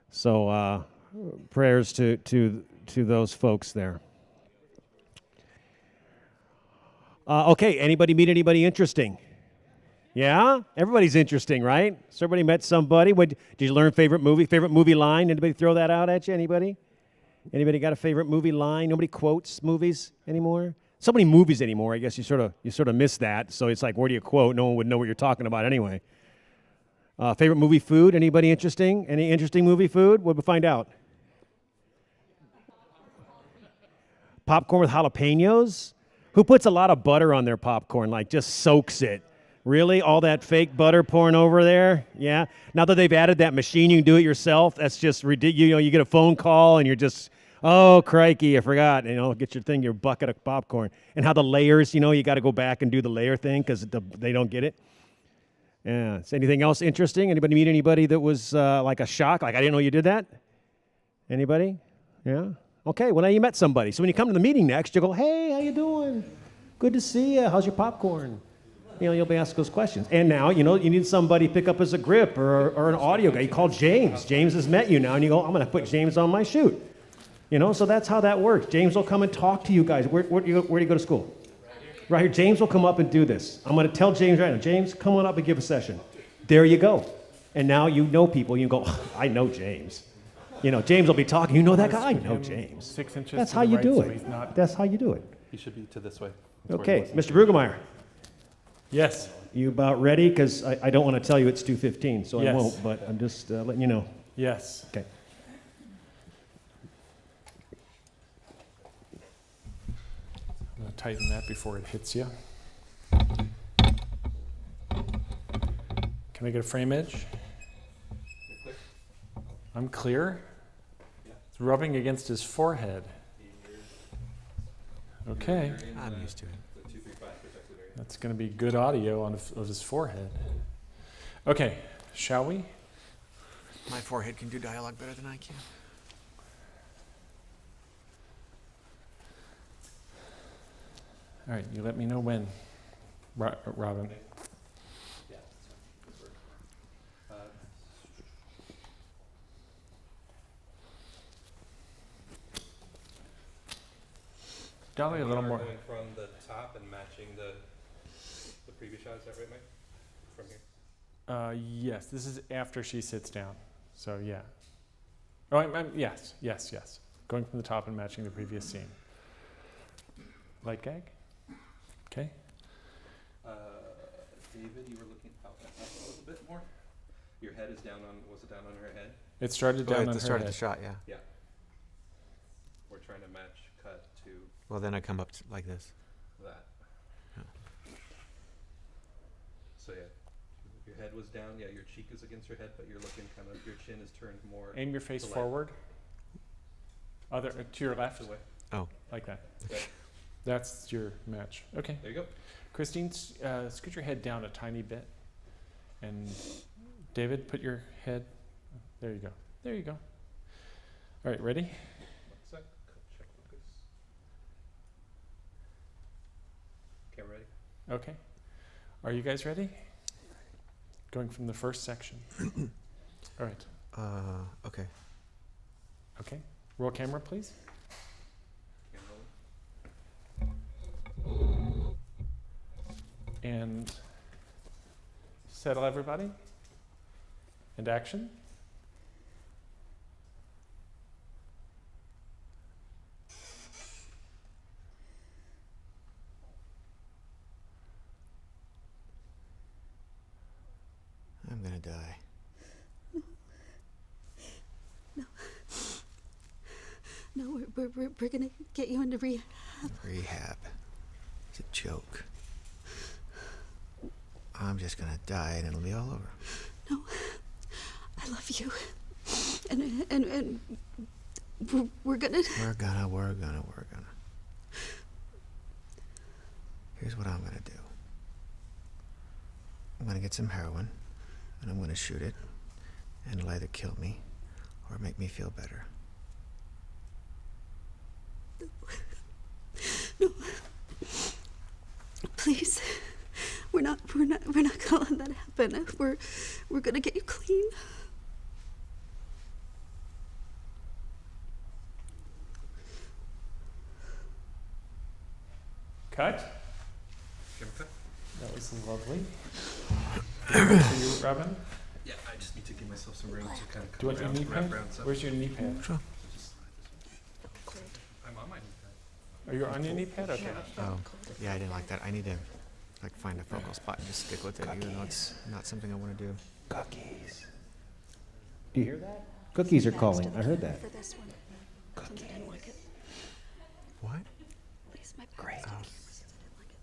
So prayers to those folks there. Okay, anybody meet anybody interesting? Yeah? Everybody's interesting, right? So everybody met somebody. Did you learn favorite movie line? Anybody throw that out at you? Anybody got a favorite movie line? Nobody quotes movies anymore? So many movies anymore. I guess you sort of miss that. So it's like, where do you quote? No one would know what you're talking about anyway. Favorite movie food? Anybody interesting? Any interesting movie food? What did we find out? Popcorn with jalapenos? Who puts a lot of butter on their popcorn? Like just soaks it. Really? All that fake butter pouring over there? Yeah. Now that they've added that machine, you can do it yourself. That's just ridiculous. You get a phone call and you're just, oh, crikey, I forgot. Get your bucket of popcorn. And how the layers, you got to go back and do the layer thing because they don't get it. Yeah. Is anything else interesting? Anybody meet anybody that was like a shock? Like, I didn't know you did that? Anybody? Yeah? Okay, well, now you met somebody. So when you come to the meeting next, you go, hey, how you doing? Good to see you. How's your popcorn? You'll be asked those questions. And now, you need somebody to pick up as a grip or an audio guy. You call James. James has met you now, and you go, I'm going to put James on my shoot. So that's how that works. James will come and talk to you guys. Where do you go to school? Right here. James will come up and do this. I'm going to tell James right now, James, come on up and give a session. There you go. And now you know people. You go, I know James. James will be talking. You know that guy? I know James. 6 inches. That's how you do it. That's how you do it. He should be to this way. Okay, Mr. Brueggemeyer. Yes. You about ready? Because I don't want to tell you it's 2:15, so Yes. I won't, but I'm just letting you know. Yes. Okay. I'm going to tighten that before it hits you. Can I get a frame edge? I'm clear. It's rubbing against his forehead. Okay. I'm used to it. That's going to be good audio of his forehead. Okay, shall we? My forehead can do dialogue better than I can. All right, you let me know when, Robin. Dolly, a little more. Going from the top and matching the previous shot, is that right, Mike? From here? Yes, this is after she sits down. So yeah. Oh, yes. Going from the top and matching the previous scene. Light gag? Okay. David, you were looking out up a little bit more. Your head is down on, was it down on her head? It started down on At her the start head. of the shot, yeah. Yeah. We're trying to match cut to Well, then I come up like this. that. Yeah. So yeah, your head was down. Yeah, your cheek is against your head, but you're looking kind of, your chin is turned more. Aim your face to left. forward. To your left. Oh. Like that. Okay. That's your match. Okay. There you go. Christine, scoot your head down a tiny bit. And David, put your head. There you go. There you go. All right, ready? 1 sec. Check focus. Camera ready? Okay. Are you guys ready? Going from the first section. All right. Okay. Okay. Roll camera, please. And settle everybody. And action. I'm gonna die. No, we're gonna get you into rehab. Rehab. It's a joke. I'm just gonna die and it'll be all over. No, I love you, and we're gonna. We're gonna. Here's what I'm gonna do. I'm gonna get some heroin, and I'm gonna shoot it, and it'll either kill me or make me feel better. No, please, we're not gonna let that happen. We're gonna get you clean. Cut. Camera cut. That was lovely. For you, Robin? Yeah, I just need to give myself some room to kind of Do you want your knee pad? Where's your knee pad? Sure. I'm on my knee pad. Are you on your knee pad? Okay. Oh, yeah, I didn't like that. I need to find a focal spot and just stick with it, even though it's not something I want to do. Cookies. Do you hear that? Cookies are calling. I heard that. For this one, since I didn't like it. What? Please, my Great. since I didn't like it.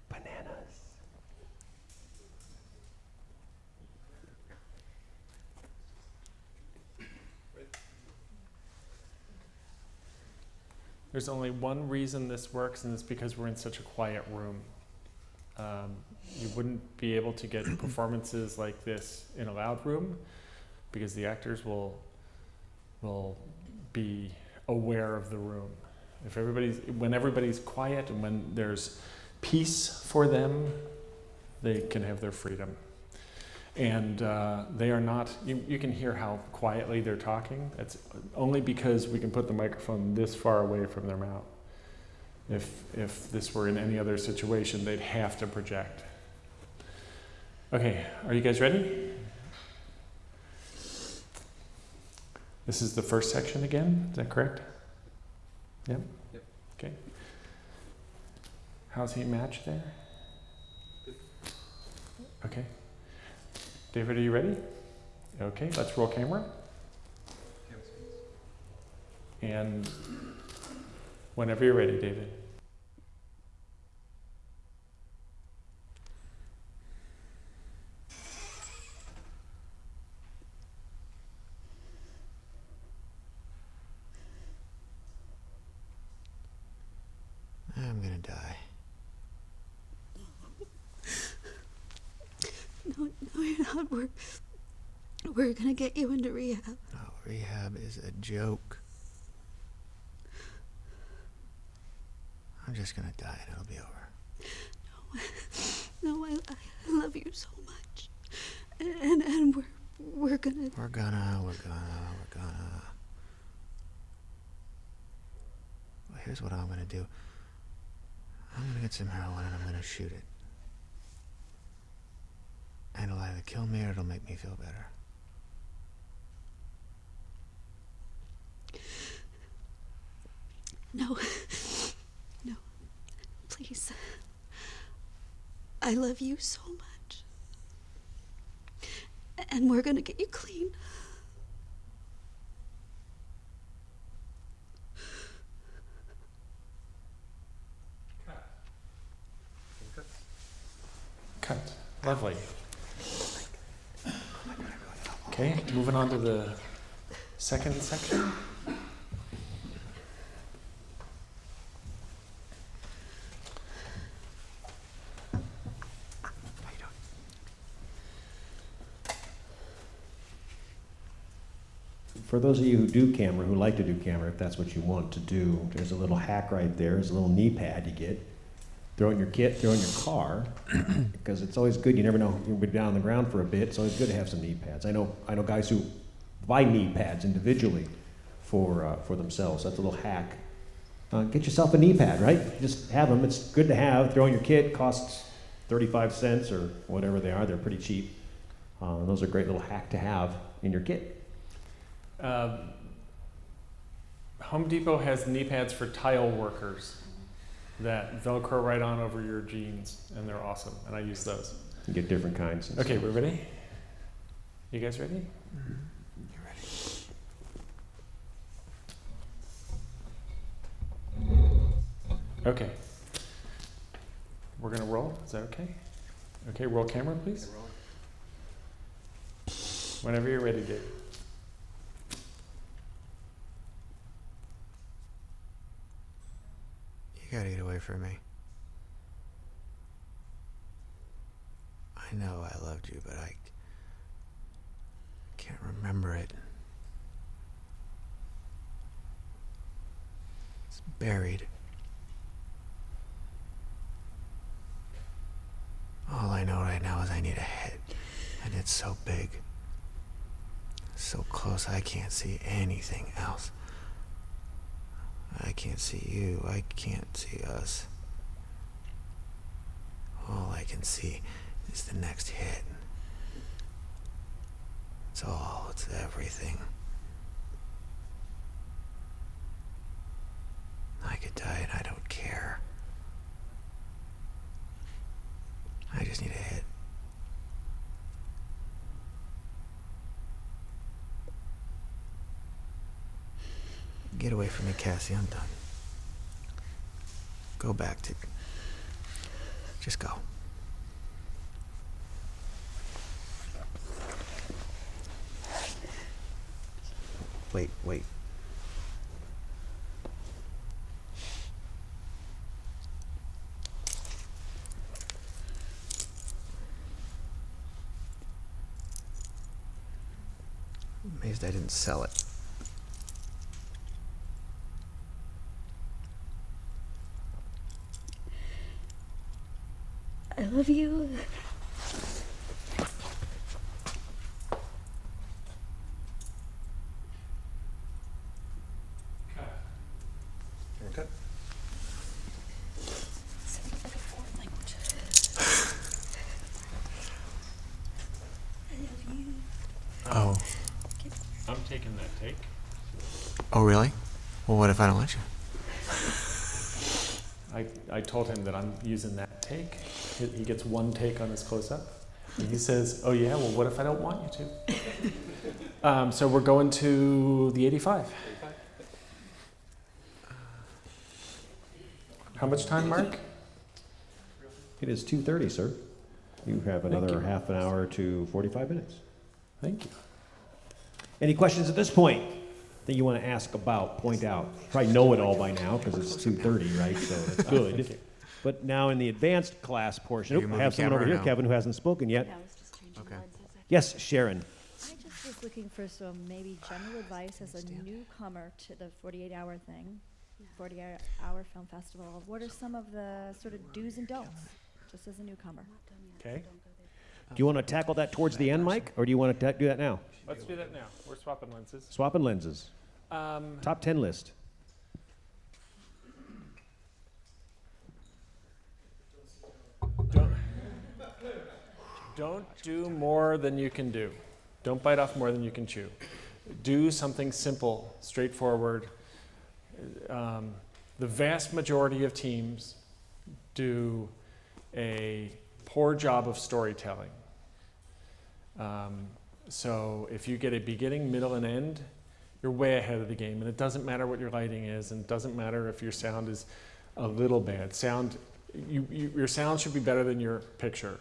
Bananas. There's only one reason this works, and it's because we're in such a quiet room. You wouldn't be able to get performances like this in a loud room because the actors will be aware of the room. When everybody's quiet and when there's peace for them, they can have their freedom. And they are not, you can hear how quietly they're talking. It's only because we can put the microphone this far away from their mouth. If this were in any other situation, they'd have to project. Okay, are you guys ready? This is the first section again, is that correct? Yep. Yep. Okay. How's he matched there? Good. Okay. David, are you ready? Okay, let's roll camera. And whenever you're ready, David. I'm gonna die. No, you're not. We're gonna get you into rehab. No, rehab is a joke. I'm just gonna die and it'll be over. No, I love you so much. And we're gonna... We're gonna... Well, here's what I'm gonna do. I'm gonna get some heroin and I'm gonna shoot it. And it'll either kill me or it'll make me feel better. No. No. Please. I love you so much. And we're gonna get you clean. Cut. Lovely. Okay, moving on to the second section. For those of you who do camera, who like to do camera, if that's what you want to do, there's a little hack right there. There's a little knee pad you get. Throw in your kit, throw in your car, because it's always good. You never know, you'll be down on the ground for a bit. It's always good to have some knee pads. I know guys who buy knee pads individually for themselves. That's a little hack. Get yourself a knee pad, right? Just have them. It's good to have. Throw in your kit. Costs 35 cents or whatever they are. They're pretty cheap. Those are a great little hack to have in your kit. Home Depot has knee pads for tile workers that Velcro right on over your jeans, and they're awesome, and I use those. You get different kinds. Okay, we're ready? You guys ready? Mm-hmm. You're ready. Okay. We're gonna roll, is that okay? Okay, roll camera, please. Whenever you're ready, Dave. You gotta get away from me. I know I loved you, but I can't remember it. It's buried. All I know right now is I need a hit, and it's so big. So close I can't see anything else. I can't see you, I can't see us. All I can see is the next hit. It's all, it's everything. I could die and I don't care. I just need a hit. Get away from me, Cassie. I'm done. Go back to... Just go. Wait. I'm amazed I didn't sell it. I love you. Okay. Oh. I'm taking that take. Oh, really? Well, what if I don't let you? I told him that I'm using that take. He gets one take on his close-up. And he says, oh yeah, well what if I don't want you to? So we're going to the 85. How much time, Mark? It is 2:30, sir. You have another you. half an hour to 45 minutes. Thank you. Any questions at this point? that you want to ask about, point out. Probably know it all by now because it's 2:30, right? So that's good. But now in the advanced class portion, I have someone over here, Kevin, who hasn't spoken yet. Okay. Yes, Sharon. I just was looking for some maybe general advice as a newcomer to the 48-hour thing, 48-hour film festival. What are some of the sort of do's and don'ts, just as a newcomer? Okay. Do you want to tackle that towards the end, Mike, or do you want to do that now? Let's do that now. We're swapping lenses. Swapping lenses. Top 10 list. Don't do more than you can do. Don't bite off more than you can chew. Do something simple, straightforward. The vast majority of teams do a poor job of storytelling. So if you get a beginning, middle, and end, you're way ahead of the game. And it doesn't matter what your lighting is, and it doesn't matter if your sound is a little bad. Your sound should be better than your picture,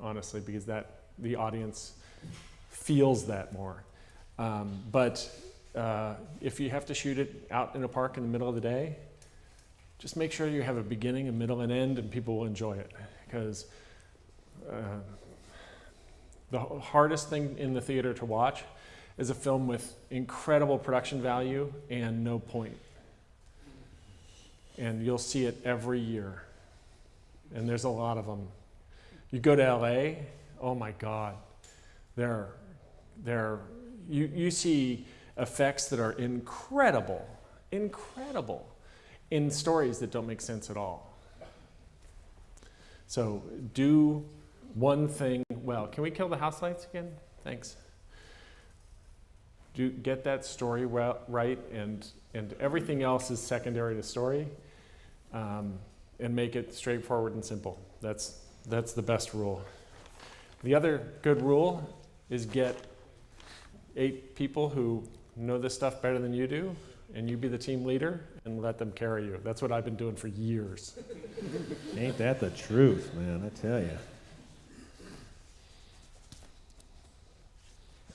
honestly, because the audience feels that more. But if you have to shoot it out in a park in the middle of the day, just make sure you have a beginning, a middle, and end, and people will enjoy it. Because the hardest thing in the theater to watch is a film with incredible production value and no point. And you'll see it every year. And there's a lot of them. You go to LA, oh my God. You see effects that are incredible in stories that don't make sense at all. So do one thing well. Can we kill the house lights again? Thanks. Get that story right, and everything else is secondary to story, and make it straightforward and simple. That's the best rule. The other good rule is get 8 people who know this stuff better than you do, and you be the team leader and let them carry you. That's what I've been doing for years. Ain't that the truth, man, I tell you.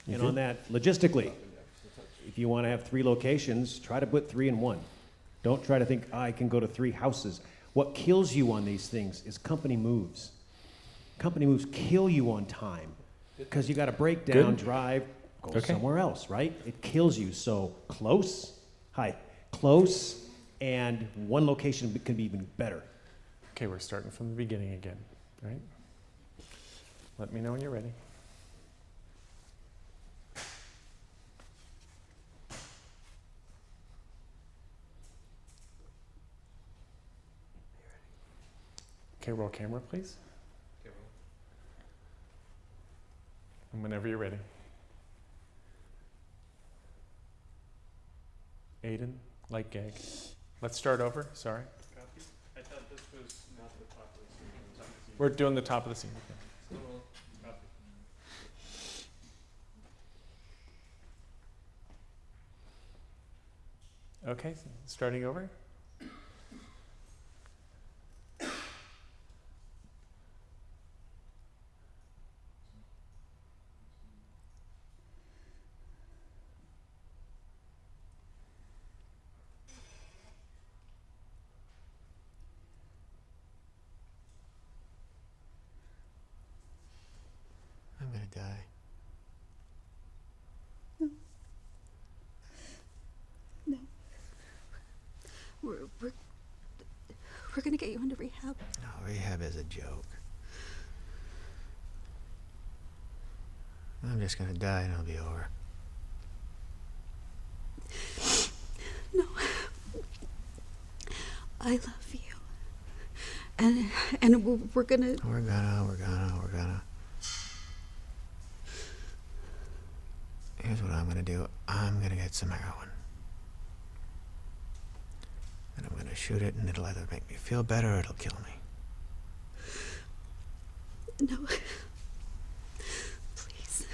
And on that, logistically, if you want to have 3 locations, try to put 3 in one. Don't try to think, I can go to 3 houses. What kills you on these things is company moves. Company moves kill you on time because you got to break down, drive, go somewhere else, right? It kills you. So close, and one location can be even better. Okay, we're starting from the beginning again, right? Let me know when you're ready. Okay, roll camera, please. And whenever you're ready. Aiden, light gag. Let's start over, sorry. Copy. I thought this was not the top of the scene. It was on the scene. We're doing the top of the scene. Copy. Okay, starting over. I'm gonna die. No. We're gonna get you into rehab. No, rehab is a joke. I'm just gonna die and it'll be over. No. I love you. And we're gonna. We're gonna. Here's what I'm gonna do. I'm gonna get some heroin. And I'm gonna shoot it, and it'll either make me feel better or it'll kill me. No. Please.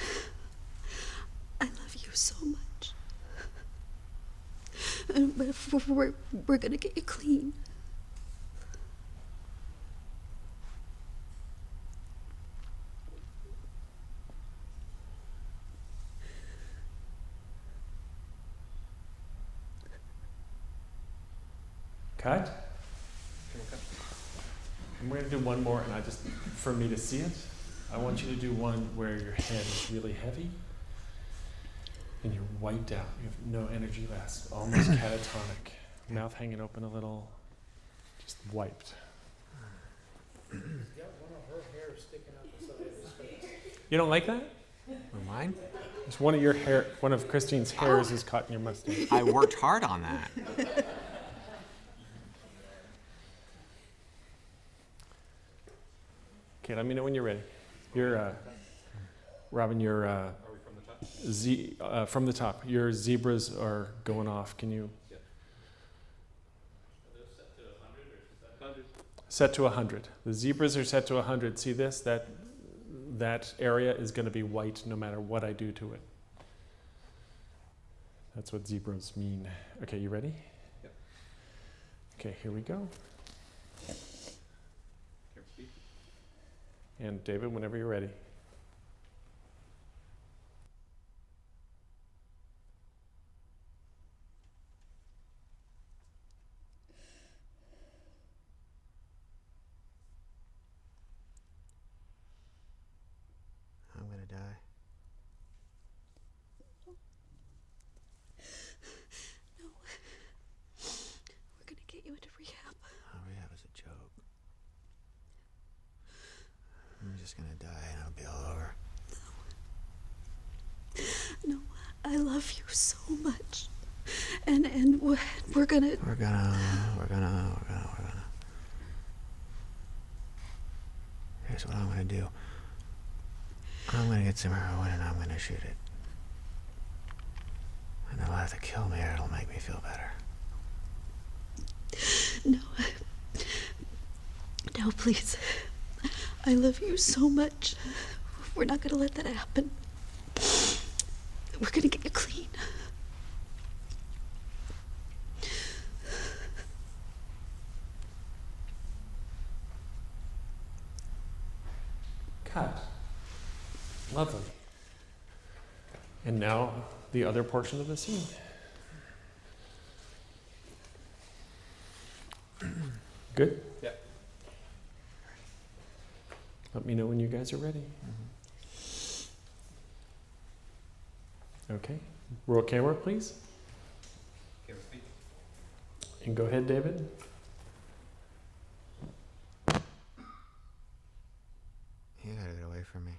I love you so much. But we're gonna get you clean. Cut. And we're going to do one more, and for me to see it, I want you to do one where your head is really heavy and you're wiped out. You have no energy left, almost catatonic. Mouth hanging open a little, just wiped. She's got one of her hairs sticking out the side of his face. You don't like that? Mine? It's one of Christine's hairs is caught in your mustache. I worked hard on that. Okay, let me know when you're ready. Robin, Are we from the top? from the top. Your zebras are going off. Can you? Yeah. Set to 100. The zebras are set to 100. See this? That area is going to be white no matter what I do to it. That's what zebras mean. Okay, you ready? Yep. Okay, here we go. And David, whenever you're ready. I'm gonna die. No. We're gonna get you into rehab. Oh, rehab is a joke. I'm just gonna die and it'll be all over. No, I love you so much. And we're gonna... We're gonna. Here's what I'm gonna do. I'm gonna get some heroin and I'm gonna shoot it. And they'll have to kill me or it'll make me feel better. No. No, please. I love you so much. We're not gonna let that happen. We're gonna get you clean. Cut. Lovely. And now the other portion of the scene. Good? Yeah. Let me know when you guys are ready. Okay. Roll camera, please. Camera speed. And go ahead, David. You gotta get away from me.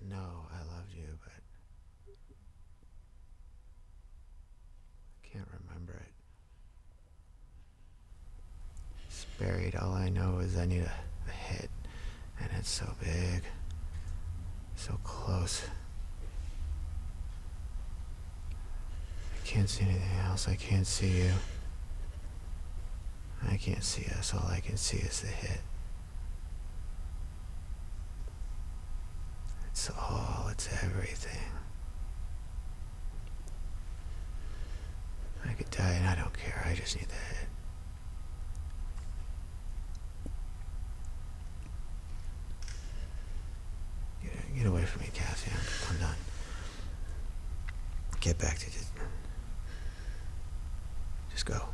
I know I loved you, but I can't remember it. It's buried. All I know is I need a hit, and it's so big, so close. I can't see anything else. I can't see you. I can't see us. All I can see is the hit. It's everything. I could die and I don't care. I just need the hit. Get away from me, Cassie. I'm done. Get back to just go.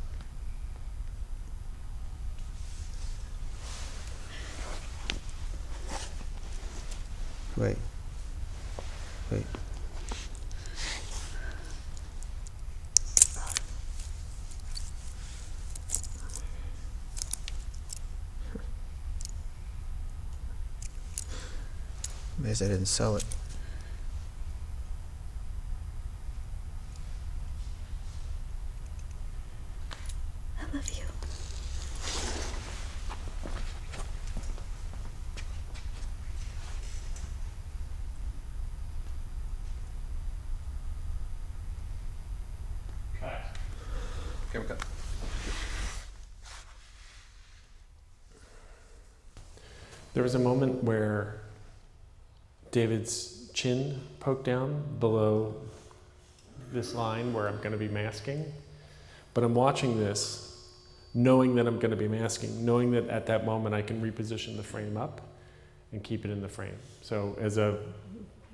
Wait. I guess I didn't sell it. I love you. Camera cut. There was a moment where David's chin poked down below this line where I'm going to be masking. But I'm watching this, knowing that I'm going to be masking, knowing that at that moment I can reposition the frame up and keep it in the frame. So as a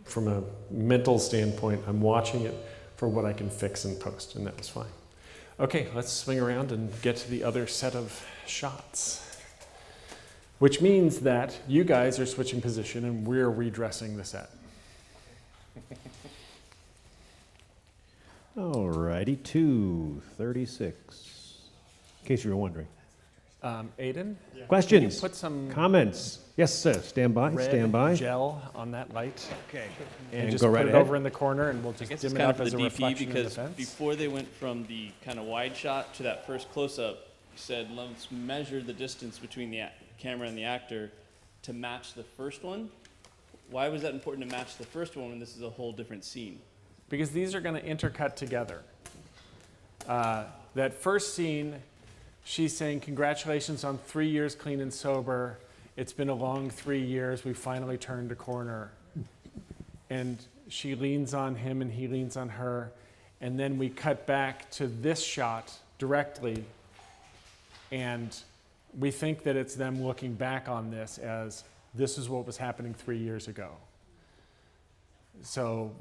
from a mental standpoint, I'm watching it for what I can fix in post, and that was fine. Okay, let's swing around and get to the other set of shots. Which means that you guys are switching position and we're redressing the set. Alrighty, 2:36. In case you were wondering. Aiden? Questions? Can you put some comments? Yes, sir. Stand by. red Stand by. gel on that light. Okay. And just go put right it ahead. over in the corner, and we'll I just guess dim it's it kind up of as the a DP reflection of the because fence. before they went from the kind of wide shot to that first close-up, you said let's measure the distance between the camera and the actor to match the first one. Why was that important to match the first one when this is a whole different scene? Because these are going to intercut together. That first scene, she's saying, congratulations on 3 years clean and sober. It's been a long 3 years. We finally turned a corner. And she leans on him and he leans on her. And then we cut back to this shot directly. And we think that it's them looking back on this as this is what was happening 3 years ago. So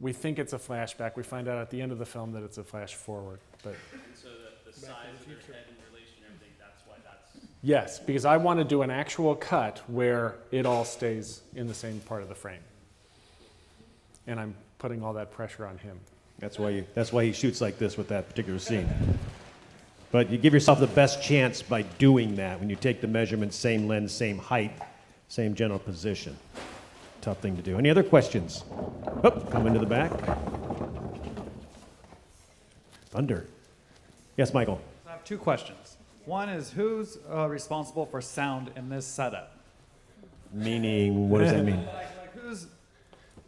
we think it's a flashback. We find out at the end of the film that it's a flash forward. But And so the size of their head in relation to everything, that's why that's... yes, because I want to do an actual cut where it all stays in the same part of the frame. And I'm putting all that pressure on him. That's why he shoots like this with that particular scene. But you give yourself the best chance by doing that when you take the measurements, same lens, same height, same general position. Tough thing to do. Any other questions? Oh, come into the back. Thunder. Yes, Michael. I have two questions. One is who's responsible for sound in this setup? Meaning, what does that mean?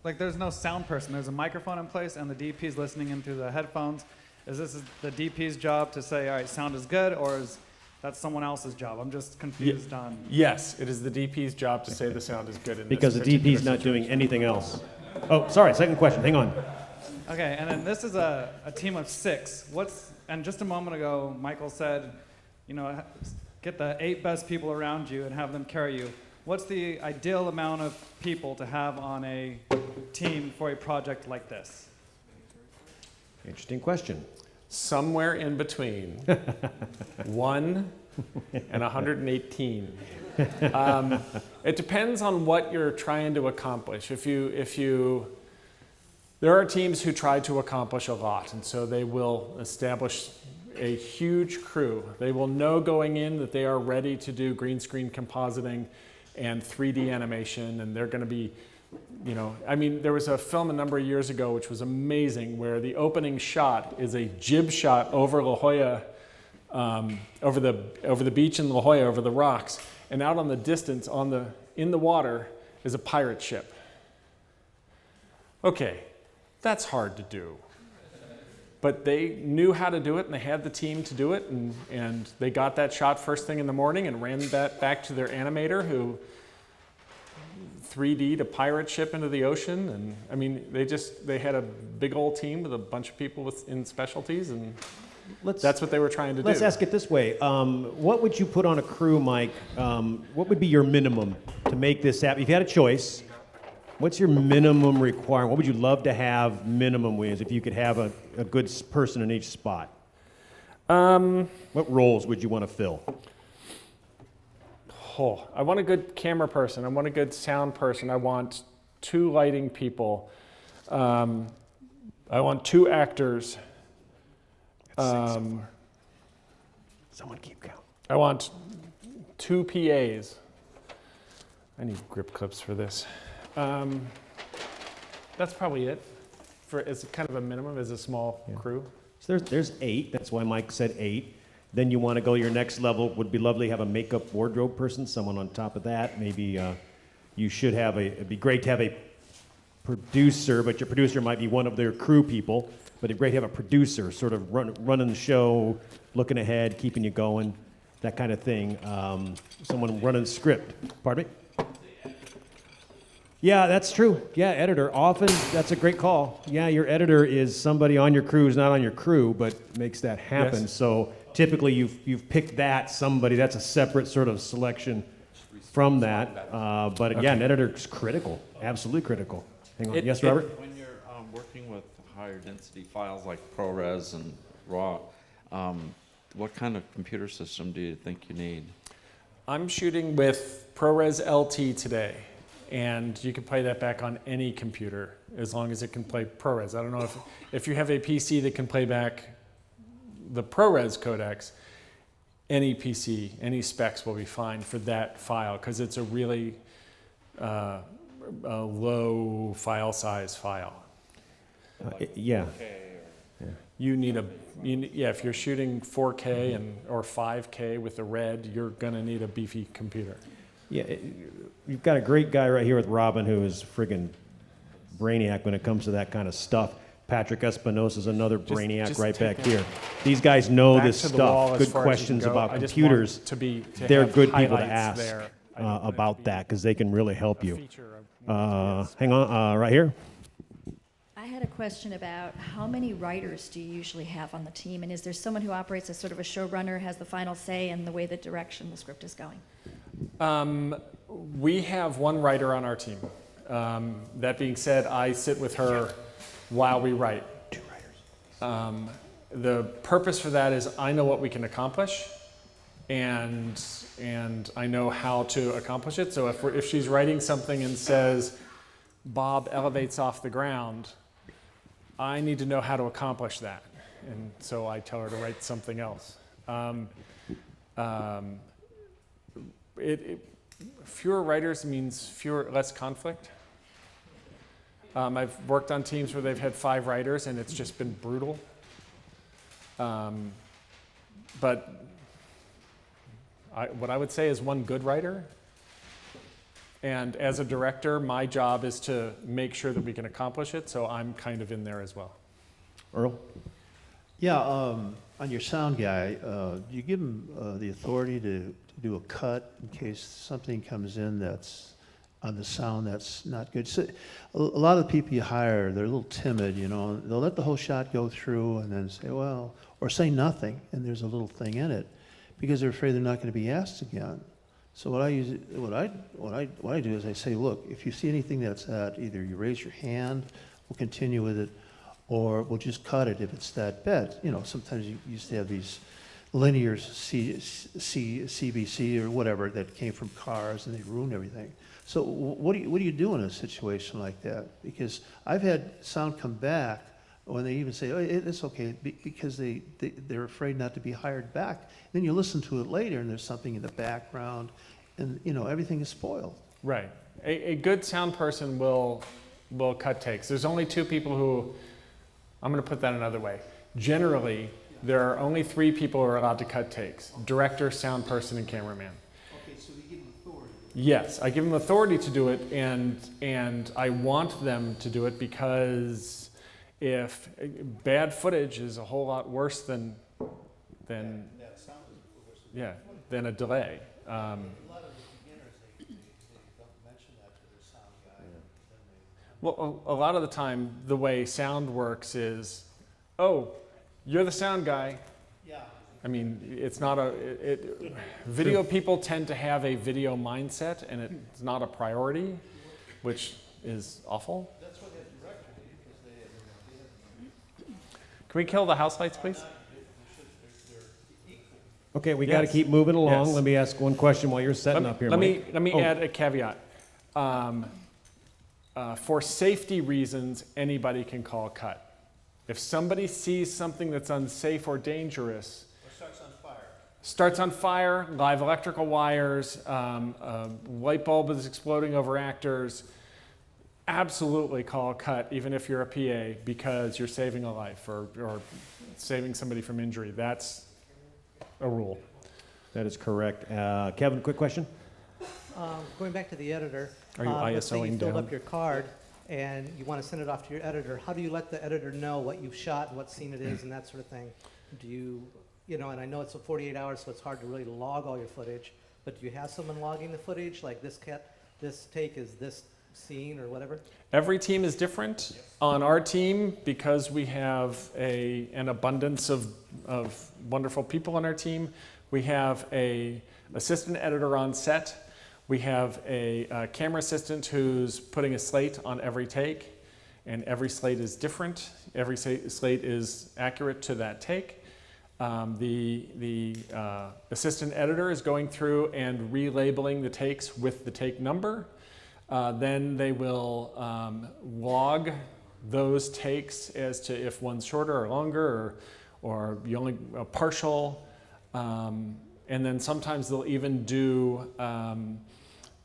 Like there's no sound person. There's a microphone in place and the DP's listening in through the headphones. Is this the DP's job to say, all right, sound is good, or is that someone else's job? I'm just confused on... Yes, it is the DP's job to say the sound is good in Because this the DP's not doing anything else. Oh, sorry, second question. Hang on. Okay, and then this is a team of 6. And just a moment ago, Michael said, you know, get the 8 best people around you and have them carry you. What's the ideal amount of people to have on a team for a project like this? Interesting question. Somewhere in between 1 and 118. It depends on what you're trying to accomplish. There are teams who try to accomplish a lot, and so they will establish a huge crew. They will know going in that they are ready to do green screen compositing and 3D animation, and they're going to be, you know, I mean, there was a film a number of years ago which was amazing where the opening shot is a jib shot over La Jolla, over the beach in La Jolla, over the rocks, and out on the distance, in the water, is a pirate ship. Okay, that's hard to do. But they knew how to do it, and they had the team to do it, and they got that shot first thing in the morning and ran that back to their animator who 3D'd a pirate ship into the ocean. And I mean, they had a big old team with a bunch of people in specialties, and that's what they were trying to do. Let's ask it this way. What would you put on a crew, Mike? What would be your minimum to make this happen? If you had a choice, what's your minimum requirement? What would you love to have minimum-wise if you could have a good person in each spot? What roles would you want to fill? Oh, I want a good camera person. I want a good sound person. I want 2 lighting people. I want 2 actors. Someone keep count. I want 2 PAs. I need grip clips for this. That's probably it. As kind of a minimum, as a small crew. So there's 8. That's why Mike said 8. Then you want to go your next level. Would be lovely to have a makeup wardrobe person, someone on top of that. Maybe you should have it'd be great to have a producer, but your producer might be one of their crew people. But it'd be great to have a producer sort of running the show, looking ahead, keeping you going, that kind of thing. Someone running the script. Pardon me? Yeah, that's true. Yeah, editor. Often, that's a great call. Yeah, your editor is somebody on your crew who's not on your crew, but makes that happen. Yes. So typically you've picked somebody. That's a separate sort of selection from that. But again, editor is critical, absolutely critical. Hang on. Yes, Robert? When you're working with higher density files like ProRes and RAW, what kind of computer system do you think you need? I'm shooting with ProRes LT today, and you can play that back on any computer as long as it can play ProRes. I don't know if you have a PC that can play back the ProRes codecs, any PC, any specs will be fine for that file because it's a really a low file size file. Yeah. You need if you're shooting 4K or 5K with the red, you're gonna need a beefy computer. Yeah, you've got a great guy right here with Robin who is friggin' brainiac when it comes to that kind of stuff. Patrick Espinosa is another brainiac right back here. These guys know this stuff. Good questions about computers. They're good people to ask about that because they can really help you. Hang on, right here. I had a question about how many writers do you usually have on the team, and is there someone who operates as sort of a showrunner, has the final say in the way the direction the script is going? We have one writer on our team. That being said, I sit with her while we write. The purpose for that is I know what we can accomplish, and I know how to accomplish it. So if she's writing something and says, Bob elevates off the ground, I need to know how to accomplish that. And so I tell her to write something else. Fewer writers means less conflict. I've worked on teams where they've had 5 writers and it's just been brutal. But what I would say is one good writer. And as a director, my job is to make sure that we can accomplish it, so I'm kind of in there as well. Earl? Yeah, on your sound guy, you give him the authority to do a cut in case something comes in that's on the sound that's not good. So, a lot of the people you hire, they're a little timid, you know. They'll let the whole shot go through and then say, well, or say nothing, and there's a little thing in it, because they're afraid they're not going to be asked again. So what I do is I say, look, if you see anything that's at, either you raise your hand, we'll continue with it, or we'll just cut it if it's that bad. You know, sometimes you used to have these linear CBC or whatever that came from cars and they ruined everything. So what do you do in a situation like that? Because I've had sound come back when they even say, oh, it's okay, because they're afraid not to be hired back. Then you listen to it later and there's something in the background and, you know, everything is spoiled. Right. A good sound person will cut takes. There's only 2 people who, I'm going to put that another way. Generally, there are only 3 people who are allowed to cut takes: director, sound person, and cameraman. Okay, so you give them authority. Yes, I give them authority to do it, and I want them to do it because if bad footage is a whole lot worse than a delay. A lot of the beginners, they don't mention that to their sound guy. Well, a lot of the time, the way sound works is, oh, you're the sound guy. Yeah. I mean, it's not video people tend to have a video mindset, and it's not a priority, which is awful. That's what they director do, because they Can we kill the house lights, please? Okay, we got to keep moving along. Yes. Let me ask one question while you're setting up here, Mike. Let me add a caveat. For safety reasons, anybody can call a cut. If somebody sees something that's unsafe or dangerous, starts on fire, live electrical wires, light bulb is exploding over actors, absolutely call a cut, even if you're a PA, because you're saving a life or saving somebody from injury. That's a rule. That is correct. Kevin, quick question? Going back to the editor. Are you let's say ISOing you filled down? up your card and you want to send it off to your editor. How do you let the editor know what you've shot and what scene it is and that sort of thing? Do you, and I know it's a 48 hours, so it's hard to really log all your footage, but do you have someone logging the footage, like this take is this scene or whatever? Every team is different. On our team, because we have an abundance of wonderful people on our team, we have an assistant editor on set. We have a camera assistant who's putting a slate on every take, and every slate is different. Every slate is accurate to that take. The assistant editor is going through and relabeling the takes with the take number. Then they will log those takes as to if one's shorter or longer, or you only a partial. And then sometimes they'll even do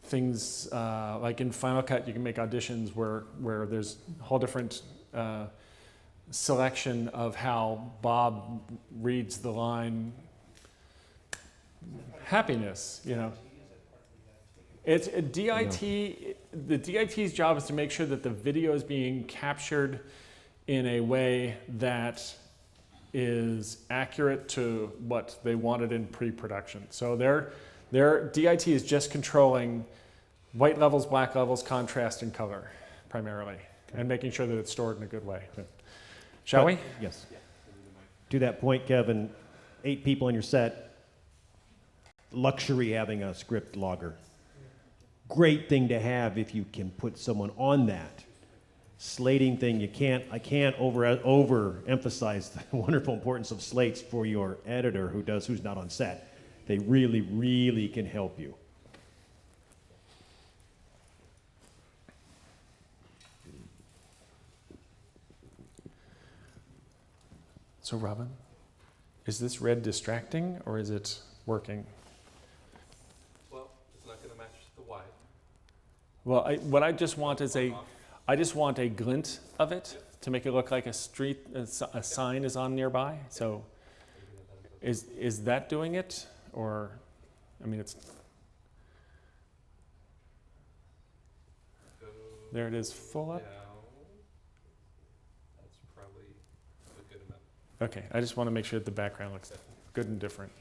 things like in Final Cut, you can make auditions where there's a whole different selection of how Bob reads the line happiness, you know. It's a DIT, the DIT's job is to make sure that the video is being captured in a way that is accurate to what they wanted in pre-production. So their DIT is just controlling white levels, black levels, contrast, and color, primarily, and making sure that it's stored in a good way. Shall we? Yes. To that point, Kevin, 8 people on your set, luxury having a script logger. Great thing to have if you can put someone on that. Slating thing, I can't overemphasize the wonderful importance of slates for your editor who's not on set. They really, really can help you. So Robin, is this red distracting or is it working? Well, it's not going to match the white. Well, what I just want is I just want a glint of it to make it look like a street, a sign is on nearby. So is that doing it? Or, I mean, it's, there it is, full up. That's probably a good amount. Okay, I just want to make sure that the background looks good and different.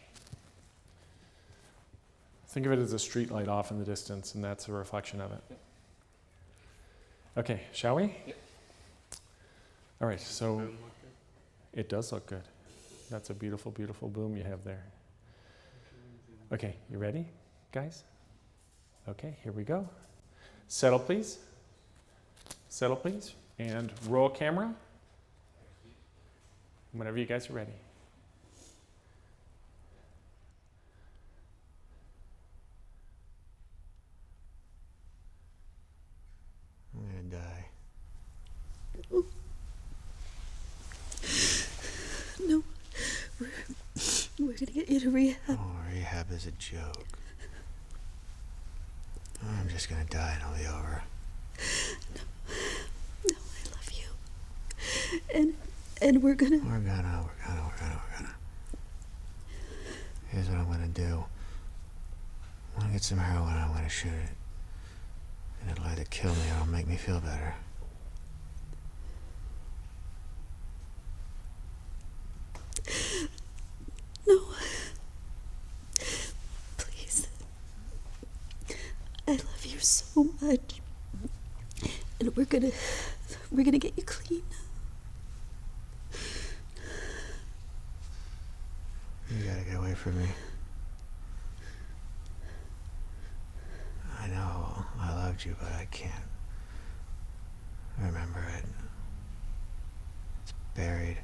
Think of it as a street light off in the distance, and that's a reflection of it. Okay, shall we? Yep. All right, so it does look good. That's a beautiful, beautiful boom you have there. Okay, you ready, guys? Okay, here we go. Settle, please. Settle, please. And roll camera. Whenever you guys are ready. I'm gonna die. No, we're gonna get you to rehab. Oh, rehab is a joke. I'm just gonna die and it'll be over. No, I love you. And we're gonna. We're gonna. Here's what I'm gonna do. I'm gonna get some heroin and I'm gonna shoot it. And it'll either kill me or it'll make me feel better. No. Please. I love you so much. And we're gonna get you clean. You gotta get away from me. I know I loved you, but I can't remember it. It's buried.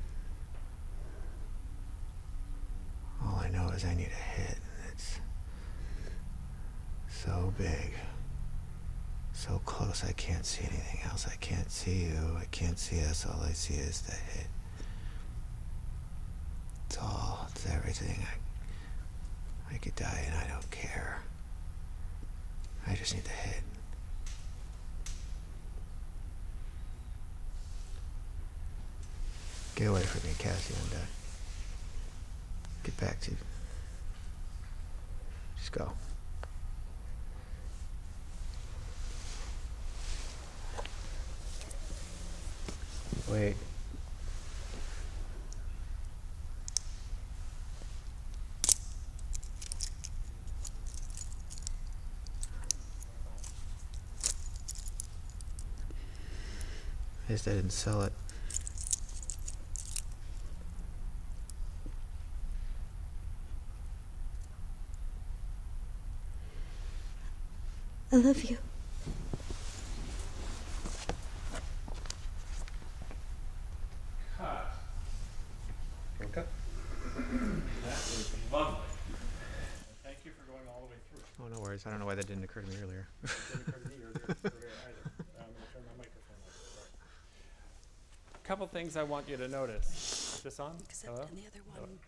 All I know is I need a hit, and it's so big, so close I can't see anything else. I can't see you, I can't see us, all I see is the hit. It's everything. I could die and I don't care. I just need the hit. Get away from me, Cassie, and get back to. Just go. Wait. I guess I didn't sell it. I love you. Okay. That was lovely. Thank you for going all the way through. Oh, no worries. I don't know why that didn't occur to me earlier. It didn't occur to me earlier either. I'm going to turn my microphone on. Sorry. Couple things I want you to notice. Is this on? Except Hello? in the other one,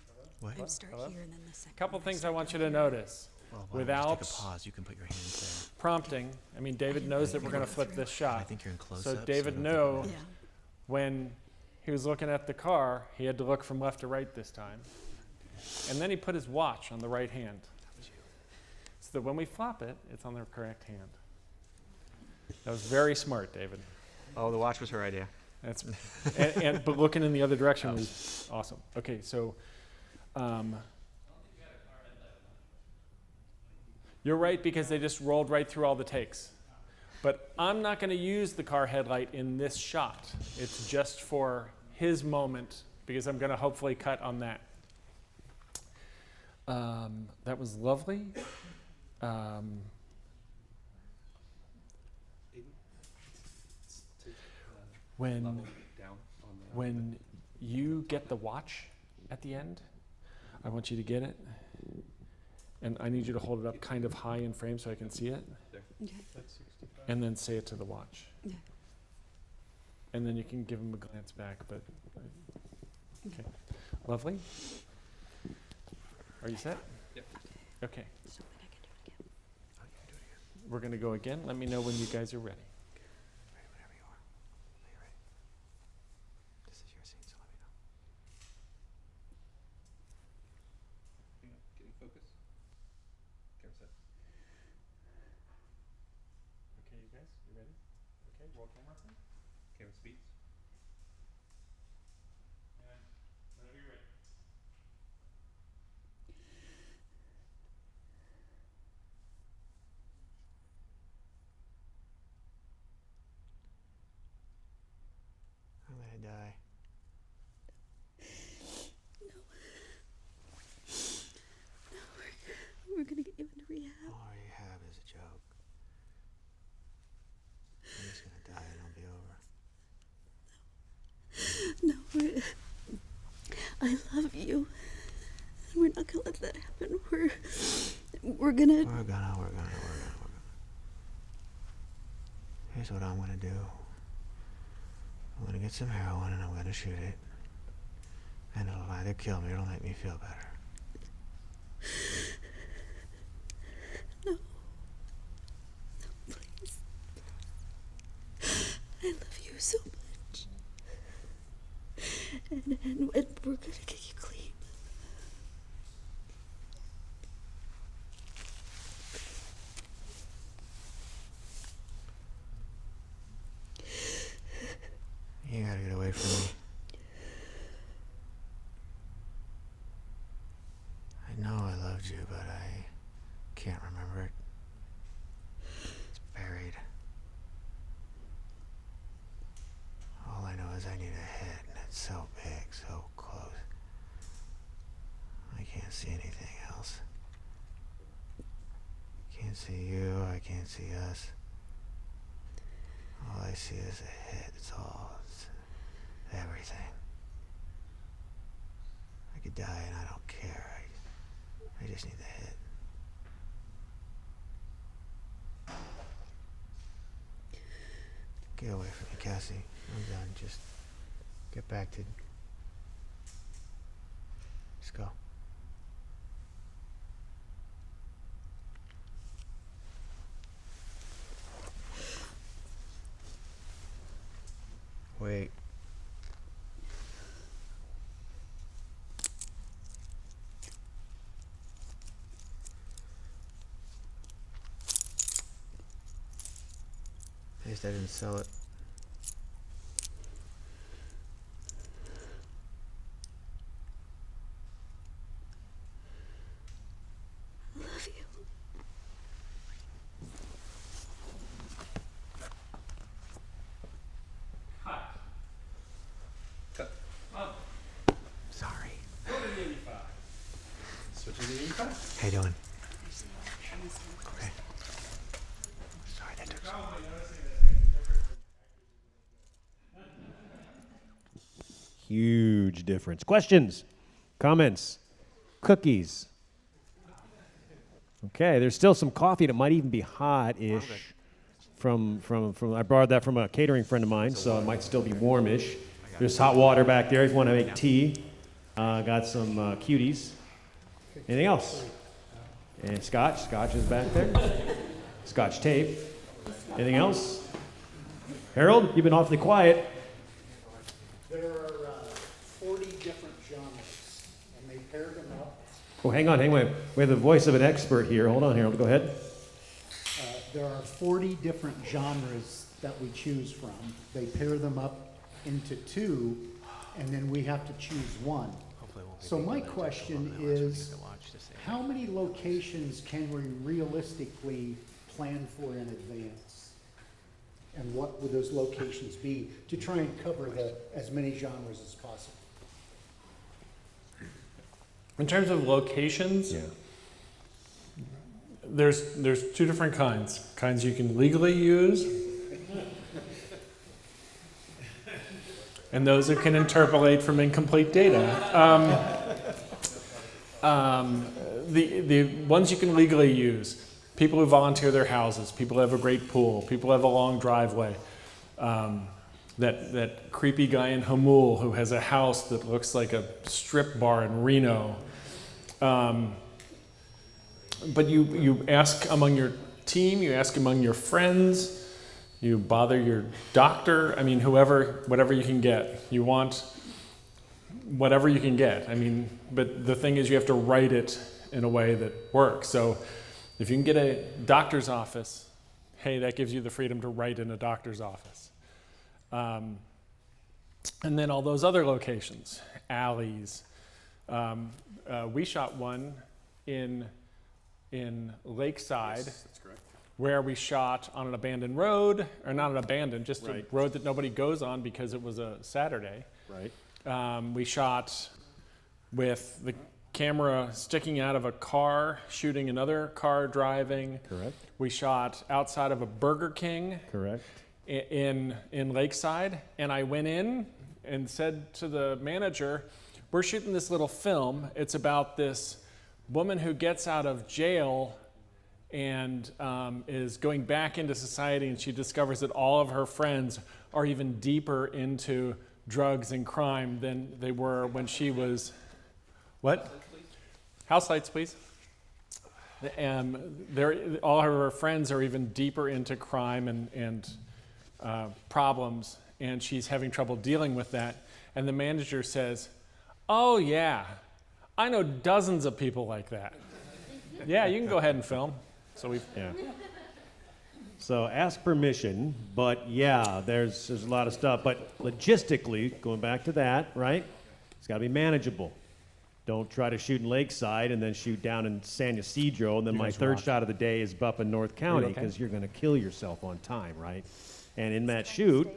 What? I start Hello? here and then the second Couple one I things I start want you down to here. notice. Well, why don't we just Without take a pause. You can put your hands prompting, I mean, David knows that we're going to flip this shot. I think you're in So close-up, so David don't knew think Yeah. when he was looking at the car, he had to look from left to right this time. And then he put his watch on the right hand. So that when we flop it, it's on the correct hand. That was very smart, David. Oh, the watch was her idea. That's, but looking in the other direction was awesome. Okay, so you're right because they just rolled right through all the takes. But I'm not going to use the car headlight in this shot. It's just for his moment because I'm going to hopefully cut on that. That was lovely. When you get the watch at the end, I want you to get it. And I need you to hold it up kind of high in frame so I can see it. Okay. And then say it to the watch. Yeah. And then you can give him a glance back, but okay. Lovely. Are you set? Yep. Okay. So then I can do it again. Oh, you can do it again. We're gonna go again. Let me know when you guys are ready. Ready whenever you are. Are you ready? This is your scene, so let me know. Getting focus. Camera set. Okay, you guys, you ready? Okay, roll camera please. Camera speeds. And whenever you're ready. I'm gonna die. We're gonna get you into rehab. Oh, rehab is a joke. I'm just gonna die and it'll be over. No, I love you. We're not gonna let that happen. We're gonna. We're gonna. Here's what I'm gonna do. I'm gonna get some heroin and I'm gonna shoot it. And it'll either kill me or it'll make me feel better. No. Please. I love you so much. And we're gonna get you clean. You gotta get away from me. I know I loved you, but I can't remember it. It's buried. All I know is I need a head, and it's so big, so close. I can't see anything else. Can't see you, I can't see us. All I see is a head, it's everything. I could die and I don't care. I just need the head. Get away from me, Cassie. I'm done. Just get back to... Just go. Wait. At least I didn't sell it. I love you. Cut. Sorry. Go to the 85. Switching to 85. How you doing? Okay. Huge difference. Questions? Comments? Cookies? Okay, there's still some coffee that might even be hot-ish. From I borrowed that from a catering friend of mine, so it might still be warmish. There's hot water back there if you want to make tea. Got some cuties. Anything else? And scotch. Scotch is back there. Scotch tape. Anything else? Harold, you've been awfully quiet. There are 40 different genres, and they pair them up. Oh, hang on. We have the voice of an expert here. Hold on, Harold. Go ahead. There are 40 different genres that we choose from. They pair them up into two, and then we have to choose one. So my question is, how many locations can we realistically plan for in advance? And what would those locations be to try and cover as many genres as possible? In terms of locations, there's two different kinds you can legally use, and those that can interpolate from incomplete data. The ones you can legally use, people who volunteer their houses, people who have a great pool, people who have a long driveway, that creepy guy in Hamul who has a house that looks like a strip bar in Reno. But you ask among your team, you ask among your friends, you bother your doctor, whatever you can get. You want whatever you can get. But the thing is you have to write it in a way that works. So if you can get a doctor's office, hey, that gives you the freedom to write in a doctor's office. And then all those other locations, alleys. We shot one in Lakeside, That's correct. where we shot on an abandoned road, or not an abandoned, just a road that nobody goes on because it was a Saturday. Right. We shot with the camera sticking out of a car, shooting another car driving. Correct. We shot outside of a Burger King. Correct. In Lakeside, and I went in and said to the manager, we're shooting this little film. It's about this woman who gets out of jail and is going back into society, and she discovers that all of her friends are even deeper into drugs and crime than they were when she was, what? House lights, please. All of her friends are even deeper into crime and problems, and she's having trouble dealing with that. And the manager says, oh yeah, I know dozens of people like that. Yeah, you can go ahead and film. So ask permission, but yeah, there's a lot of stuff. But logistically, going back to that, right? It's got to be manageable. Don't try to shoot in Lakeside and then shoot down in San Ysidro, and then my third shot of the day is up in North County, because you're going to kill yourself on time, right? And in that shoot,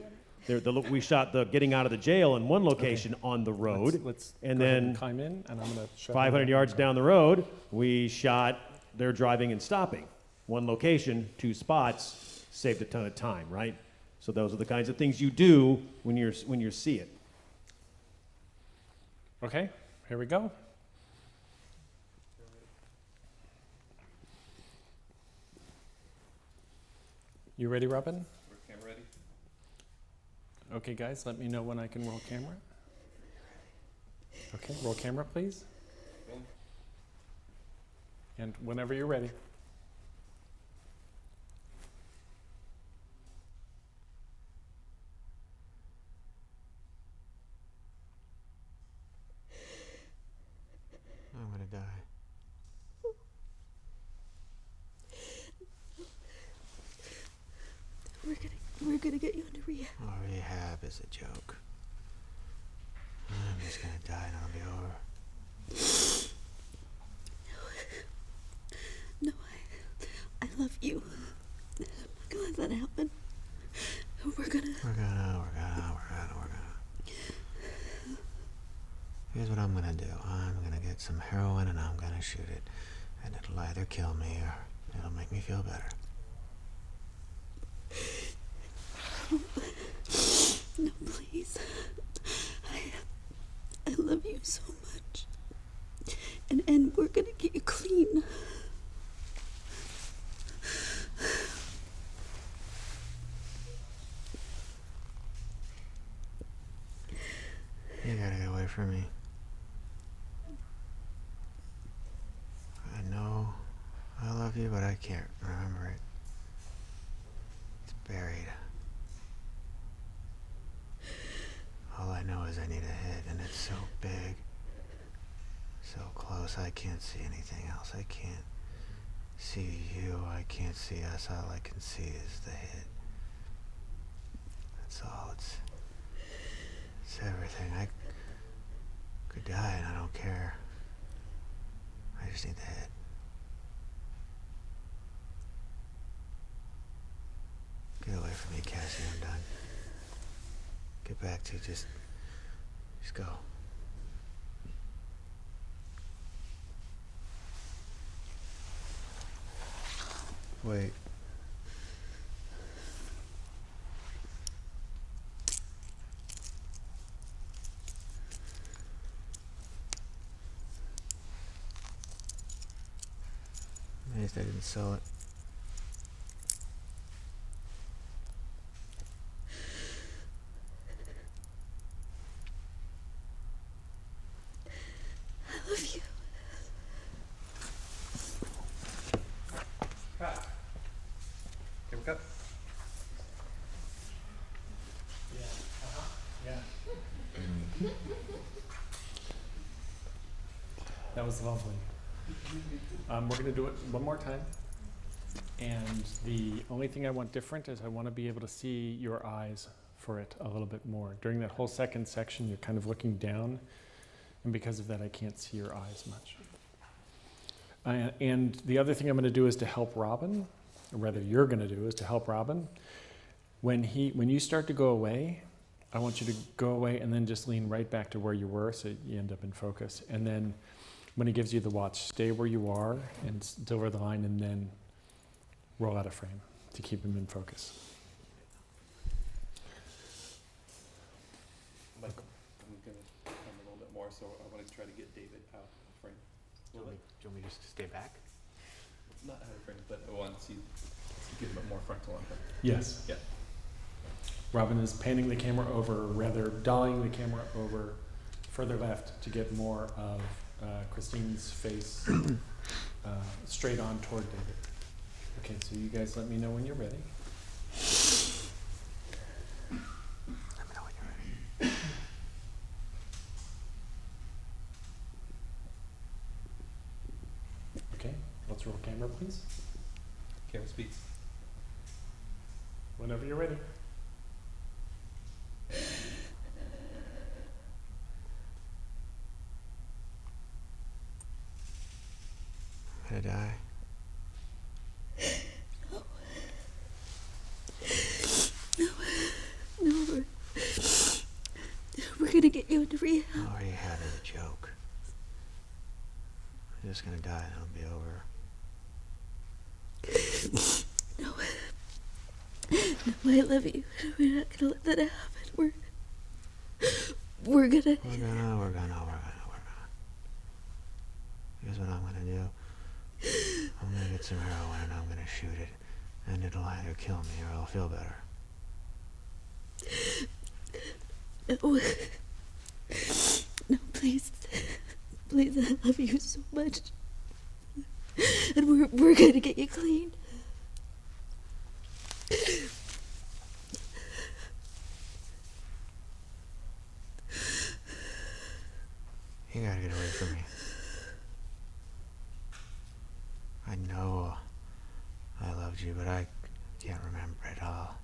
we shot the getting out of the jail in one location on the road, and then climb in, and I'm gonna 500 yards down the road, we shot their driving and stopping. One location, two spots, saved a ton of time, right? So those are the kinds of things you do when you see it. Okay, here we go. You ready, Robin? Camera ready? Okay, guys, let me know when I can roll camera. Okay, roll camera, please. And whenever you're ready. I'm gonna die. We're gonna get you into rehab. Oh, rehab is a joke. I'm just gonna die and it'll be over. No, I love you. I'm not gonna let that happen. We're gonna. Here's what I'm gonna do. I'm gonna get some heroin and I'm gonna shoot it. And it'll either kill me or it'll make me feel better. No, please. from me. I know I love you, but I can't remember it. It's buried. All I know is I need a hit, and it's so big, so close, I can't see anything else. I can't see you, I can't see us. All I can see is the hit. That's all. It's everything. I could die, and I don't care. I just need the hit. Get away from me, Cassie. I'm done. Get back to just go. Wait. Amazed I didn't sell it. I love you. Cut. Can we cut? That was lovely. We're going to do it one more time. And the only thing I want different is I want to be able to see your eyes for it a little bit more. During that whole second section, you're kind of looking down. And because of that, I can't see your eyes much. And the other thing I'm going to do is to help Robin, or rather you're going to do is to help Robin. When you start to go away, I want you to go away and then just lean right back to where you were so you end up in focus. And then when he gives you the watch, stay where you are and deliver the line and then roll out of frame to keep him in focus. I'm going to come a little bit more, so I want to try to get David out of frame. Do you want me just to stay back? Not out of frame, but I want to see get a bit more frontal on her. Yes. Yeah. Robin is panning the camera over, rather dollying the camera over further left to get more of Christine's face straight on toward David. Okay, so you guys let me know when you're ready. Let me know when you're ready. Okay, let's roll camera, please. Camera speeds. Whenever you're ready. I'm gonna die. No, we're gonna get you into rehab. I already had a joke. I'm just gonna die and it'll be over. No, I love you. We're not gonna let that happen. We're gonna. Here's what I'm gonna do. I'm gonna get some heroin and I'm gonna shoot it. And it'll either kill me or I'll feel better. No. No, please. Please, I love you so much. And we're gonna get you clean. You gotta get away from me. I know I loved you, but I can't remember it all.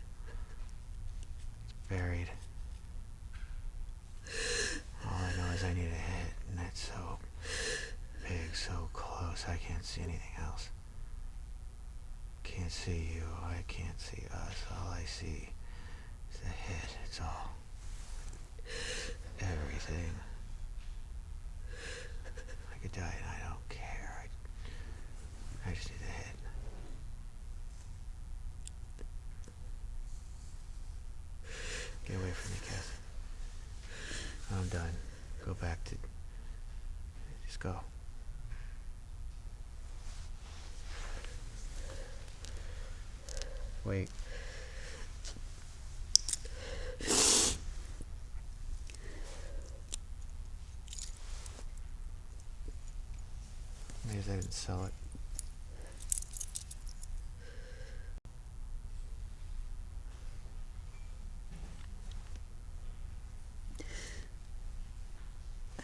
It's buried. All I know is I need a hit, and it's so big, so close, I can't see anything else. Can't see you, I can't see us. All I see is the hit, it's all. It's everything. I could die and I don't care. I just need the hit. Get away from me, Cassie. I'm done. Go back to... Just go. Wait. Surprised I didn't sell it.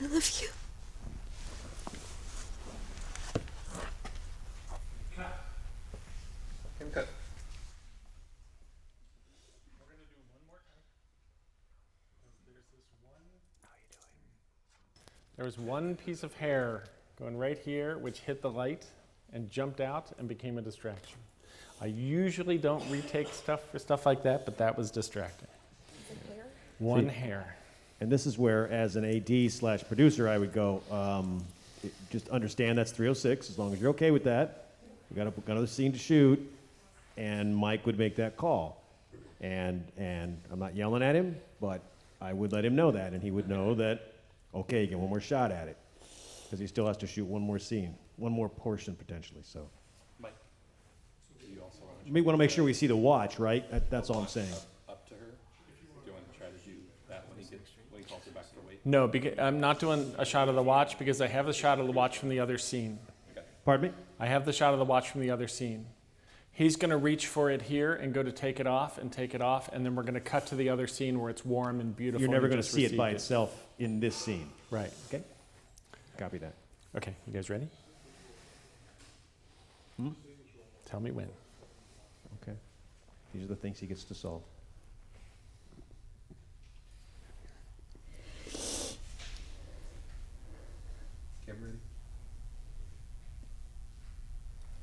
I love you. Okay. There was one piece of hair going right here which hit the light and jumped out and became a distraction. I usually don't retake stuff for stuff like that, but that was distracting. One hair. And this is where, as an AD/producer, I would go, just understand that's 306, as long as you're okay with that. We got another scene to shoot, and Mike would make that call. And I'm not yelling at him, but I would let him know that, and he would know that, okay, get one more shot at it, because he still has to shoot one more scene, one more portion potentially. So, Mike, do you also we want to make sure we see the watch, right? That's all I'm saying. up to her? Do you want to try to do that when he calls her back for weight? No, because I'm not doing a shot of the watch because I have the shot of the watch from the other scene. Okay. Pardon me? I have the shot of the watch from the other scene. He's going to reach for it here and go to take it off, and then we're going to cut to the other scene where it's warm and beautiful. You're never and going to just see it by received itself in this scene. Right. Okay? Copy that. Okay, you guys ready? Tell me when. Okay. These are the things he gets to solve. Camera ready?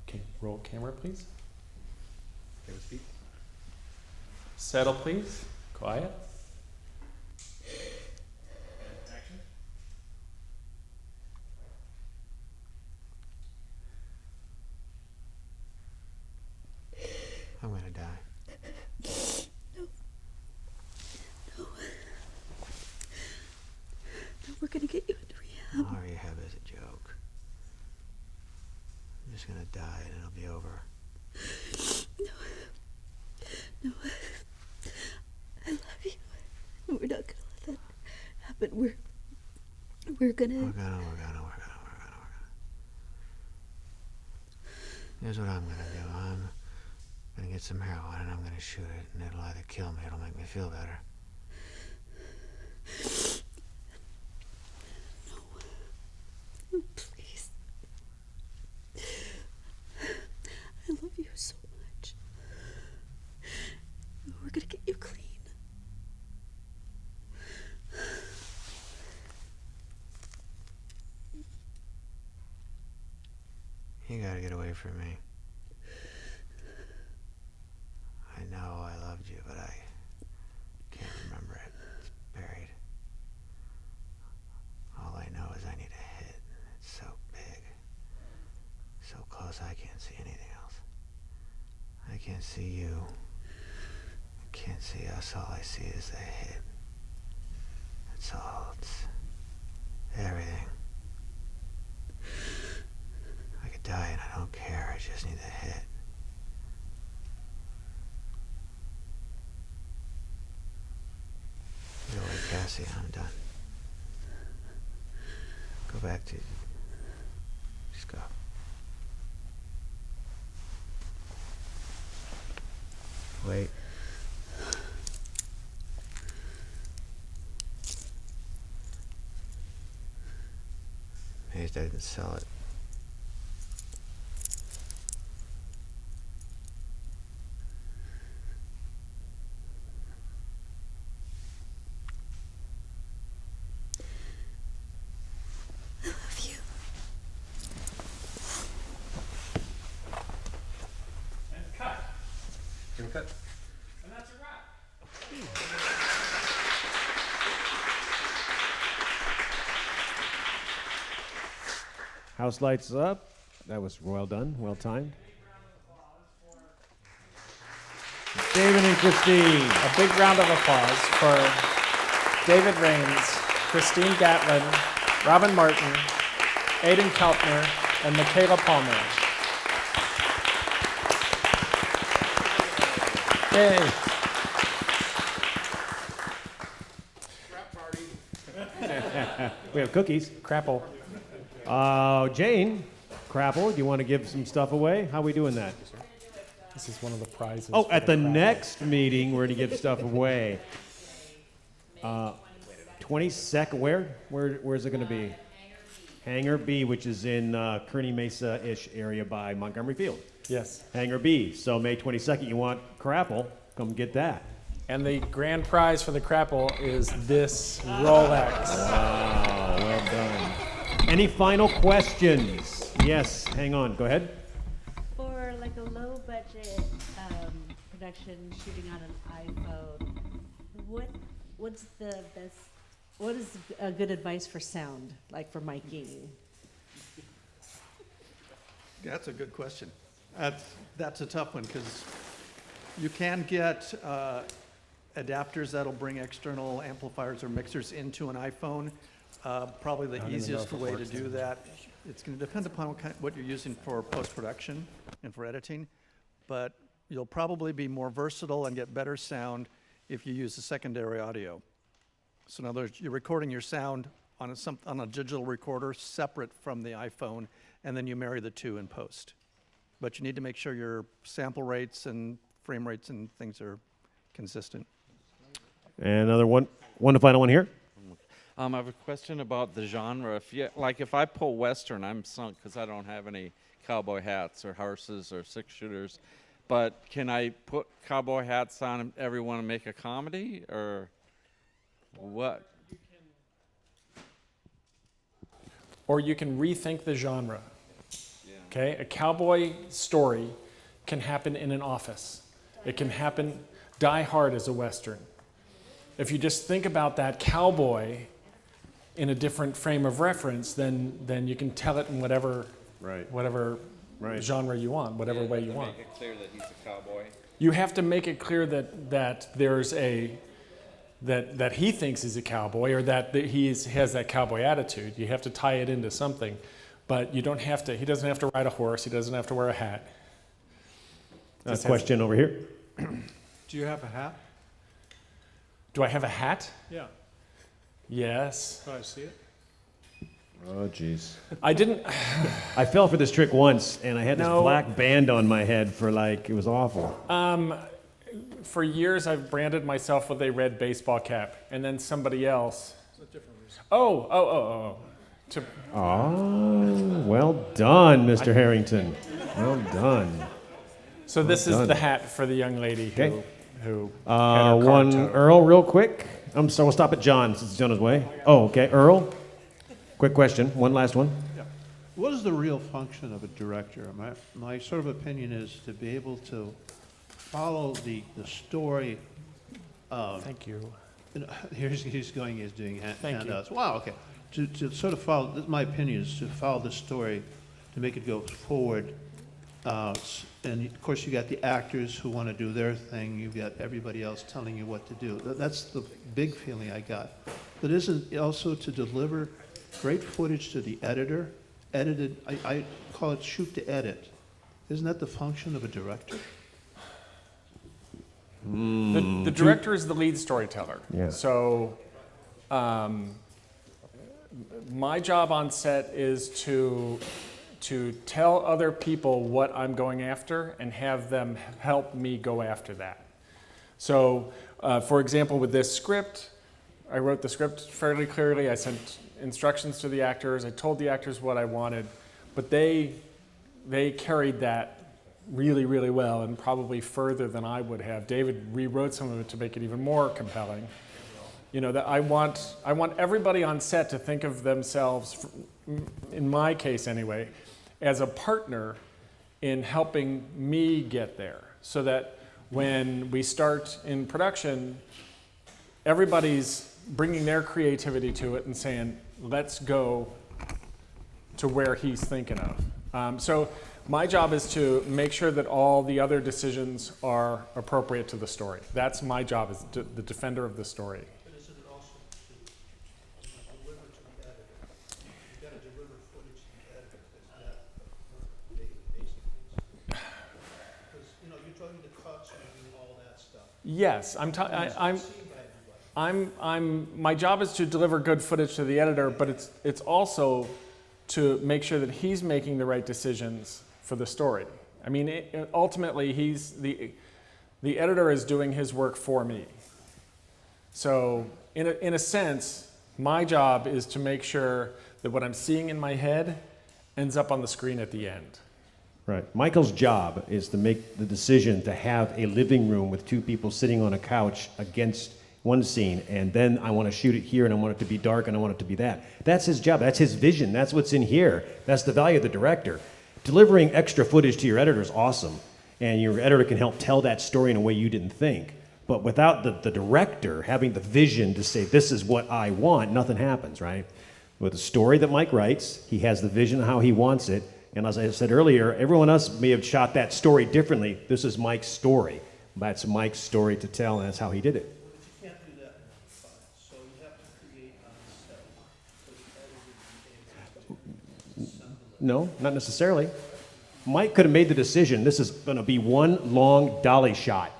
Okay, roll camera, please. Camera speed. Settle, please. Quiet. I'm gonna die. No, we're gonna get you into rehab. Oh, rehab is a joke. I'm just gonna die and it'll be over. No, I love you. We're not gonna let that happen. We're gonna. Here's what I'm gonna do. I'm gonna get some heroin and I'm gonna shoot it, and it'll either kill me or it'll make me feel better. No, please. I love you so much. We're gonna get you clean. You gotta get away from me. I know I loved you, but I can't remember it. It's buried. All I know is I need a hit. It's so big. So close I can't see anything else. I can't see you. I can't see us. All I see is the hit. That's all. It's everything. I could die and I don't care. I just need the hit. Go away, Cassie. I'm done. Go back to... Just go. Wait. Amazed I didn't sell it. I love you. And cut. Camera cut. And that's a wrap. House lights up. That was well done, well timed. David and Christine. A big round of applause for David Rains, Christine Gatlin, Robin Martin, Aidan Keltner, and Michaela Palmer. Yay. We have cookies. Crapple. Jane, Crapple, do you want to give some stuff away? How are we doing that? This is one of the prizes. Oh, for at the Crapple. next meeting, we're going to give stuff away. 22nd, where's it going to be? Hangar B, which is in Kearney Mesa-ish area by Montgomery Field. Yes. Hangar B. So May 22nd, you want Crapple, come get that. And the grand prize for the Crapple is this Rolex. Wow, well done. Any final questions? Yes, hang on, go ahead. For like a low budget production shooting on an iPhone, what is a good advice for sound, like for miking? That's a good question. That's a tough one because you can get adapters that'll bring external amplifiers or mixers into an iPhone. Probably the easiest way to do that. It's going to depend upon what you're using for post-production and for editing, but you'll probably be more versatile and get better sound if you use a secondary audio. So in other words, you're recording your sound on a digital recorder separate from the iPhone, and then you marry the two in post. But you need to make sure your sample rates and frame rates and things are consistent. And another one final one here. I have a question about the genre. If I pull Western, I'm sunk because I don't have any cowboy hats or horses or six-shooters. But can I put cowboy hats on everyone and make a comedy, or what? Or you can rethink the genre. Okay, a cowboy story can happen in an office. It can happen. Die Hard is a Western. If you just think about that cowboy in a different frame of reference, then you can tell it in whatever genre you want, whatever way you want. Make it clear that he's a cowboy. You have to make it clear that there's that he thinks he's a cowboy, or that he has that cowboy attitude. You have to tie it into something, but you don't have to. He doesn't have to ride a horse. He doesn't have to wear a hat. A question over here. Do you have a hat? Do I have a hat? Yeah. Yes. Can I see it? Oh, jeez. I didn't. I fell for this trick once, and I had this black band on my head for it was awful. For years, I've branded myself with a red baseball cap, and then somebody else. It's a different reason. Oh. Well done, Mr. Harrington. Well done. So this is the hat for the young lady who had her car one towed. Earl, real quick. I'm sorry, we'll stop at John since he's on his way. Oh, okay, Earl. Quick question. One last one. Yeah. What is the real function of a director? My sort of opinion is to be able to follow the story. Thank you. He's doing Thank handouts. Wow, okay. To sort of follow, my opinion is to follow the story, to make it go forward. And of course you got the actors who want to do their thing. You've got everybody else telling you what to do. That's the big feeling I got. But isn't it also to deliver great footage to the editor? I call it shoot to edit. Isn't that the function of a director? The director is the lead storyteller. Yeah. So my job on set is to tell other people what I'm going after and have them help me go after that. So, for example, with this script, I wrote the script fairly clearly. I sent instructions to the actors. I told the actors what I wanted, but they carried that really, really well, and probably further than I would have. David rewrote some of it to make it even more compelling. You know, that I want everybody on set to think of themselves, in my case anyway, as a partner in helping me get there, so that when we start in production, everybody's bringing their creativity to it and saying, let's go to where he's thinking of. So my job is to make sure that all the other decisions are appropriate to the story. That's my job, as the defender of the story. But isn't it also to deliver to the editor? You've got to deliver footage to the editor. Isn't that basic things? Because, you're talking to cuts and doing all that stuff. Yes, my job is to deliver good footage to the editor, but it's also to make sure that he's making the right decisions for the story. I mean, ultimately, the editor is doing his work for me. So in a sense, my job is to make sure that what I'm seeing in my head ends up on the screen at the end. Right. Michael's job is to make the decision to have a living room with two people sitting on a couch against one scene, and then I want to shoot it here, and I want it to be dark, and I want it to be that. That's his job. That's his vision. That's what's in here. That's the value of the director. Delivering extra footage to your editor is awesome, and your editor can help tell that story in a way you didn't think. But without the director having the vision to say, this is what I want, nothing happens, right? With the story that Mike writes, he has the vision of how he wants it. And as I said earlier, everyone else may have shot that story differently. This is Mike's story. That's Mike's story to tell, and that's how he did it. You can't do that in the file, so you have to create on set. No, not necessarily. Mike could have made the decision, this is going to be one long dolly shot.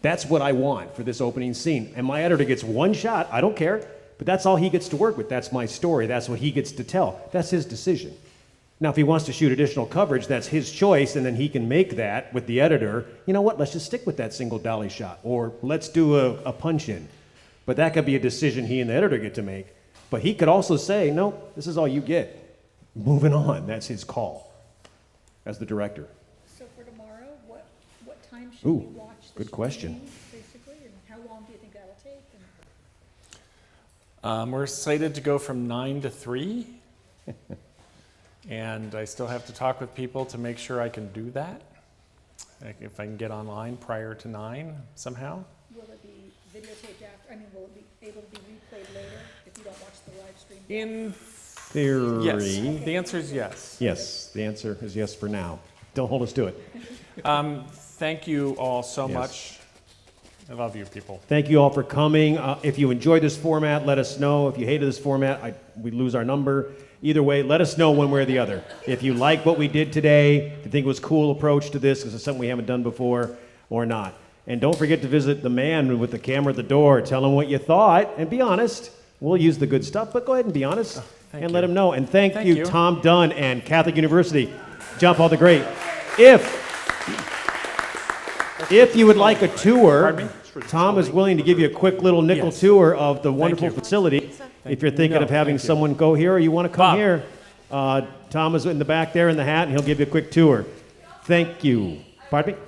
That's what I want for this opening scene. And my editor gets one shot, I don't care, but that's all he gets to work with. That's my story. That's what he gets to tell. That's his decision. Now, if he wants to shoot additional coverage, that's his choice, and then he can make that with the editor. You know what, let's just stick with that single dolly shot, or let's do a punch-in. But that could be a decision he and the editor get to make. But he could also say, no, this is all you get. Moving on, that's his call as the director. So for tomorrow, what time should Ooh, we watch the good question. screening, basically, and how long do you think that'll take? We're slated to go from 9 to 3. And I still have to talk with people to make sure I can do that. If I can get online prior to 9 somehow. Will it be videotaped after? I mean, will it be able to be replayed later if you don't watch the live stream? In Theory. Yes. The answer is yes. Yes, the answer is yes for now. Don't hold us to it. Thank you all so Yes. much. I love you people. Thank you all for coming. If you enjoyed this format, let us know. If you hated this format, we lose our number. Either way, let us know one way or the other. If you like what we did today, if you think it was a cool approach to this, because it's something we haven't done before, or not. And don't forget to visit the man with the camera at the door. Tell him what you thought, and be honest. We'll use the good stuff, but go ahead and be honest, and let him know. And thank you, Tom Dunn and Catholic University. John Paul the Great. If you would like a tour, Tom is willing to give you a quick little nickel tour of the wonderful facility. If you're thinking of having someone go here or you want to come here, Tom is in the back there in the hat, and he'll give you a quick tour. Thank you. Pardon me?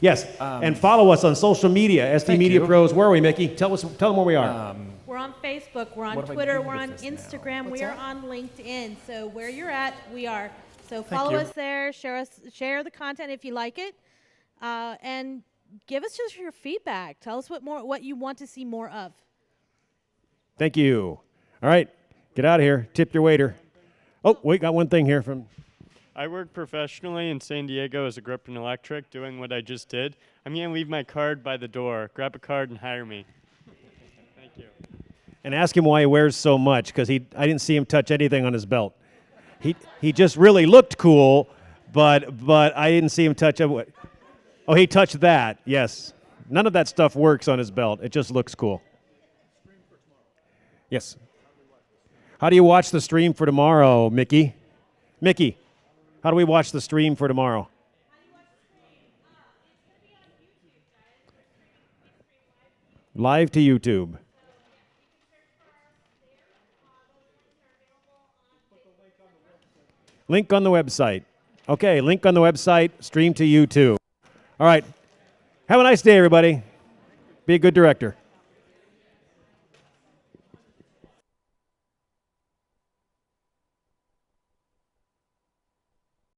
Yes, and follow us on social media, SD Media Pros. Where are we, Mickey? Tell them where we are. We're on Facebook, we're on what do I Twitter, do we're with on this now? Instagram, What's we are that? on LinkedIn. So where you're at, we are. So follow you. us there, share the content if you like it, and give us just your feedback. Tell us what you want to see more of. Thank you. All right, get out of here. Tip your waiter. Oh, wait, got one thing here from... I work professionally in San Diego as a grip and electric, doing what I just did. I'm going to leave my card by the door. Grab a card and hire me. Thank you. And ask him why he wears so much, because I didn't see him touch anything on his belt. He just really looked cool, but I didn't see him touch... Oh, he touched that, yes. None of that stuff works on his belt. It just looks cool. Yes. How do you watch the stream for tomorrow, Mickey? Mickey, how do we watch the stream for tomorrow? Live to YouTube. Link on the website. Okay, link on the website, stream to YouTube. All right. Have a nice day, everybody. Be a good director.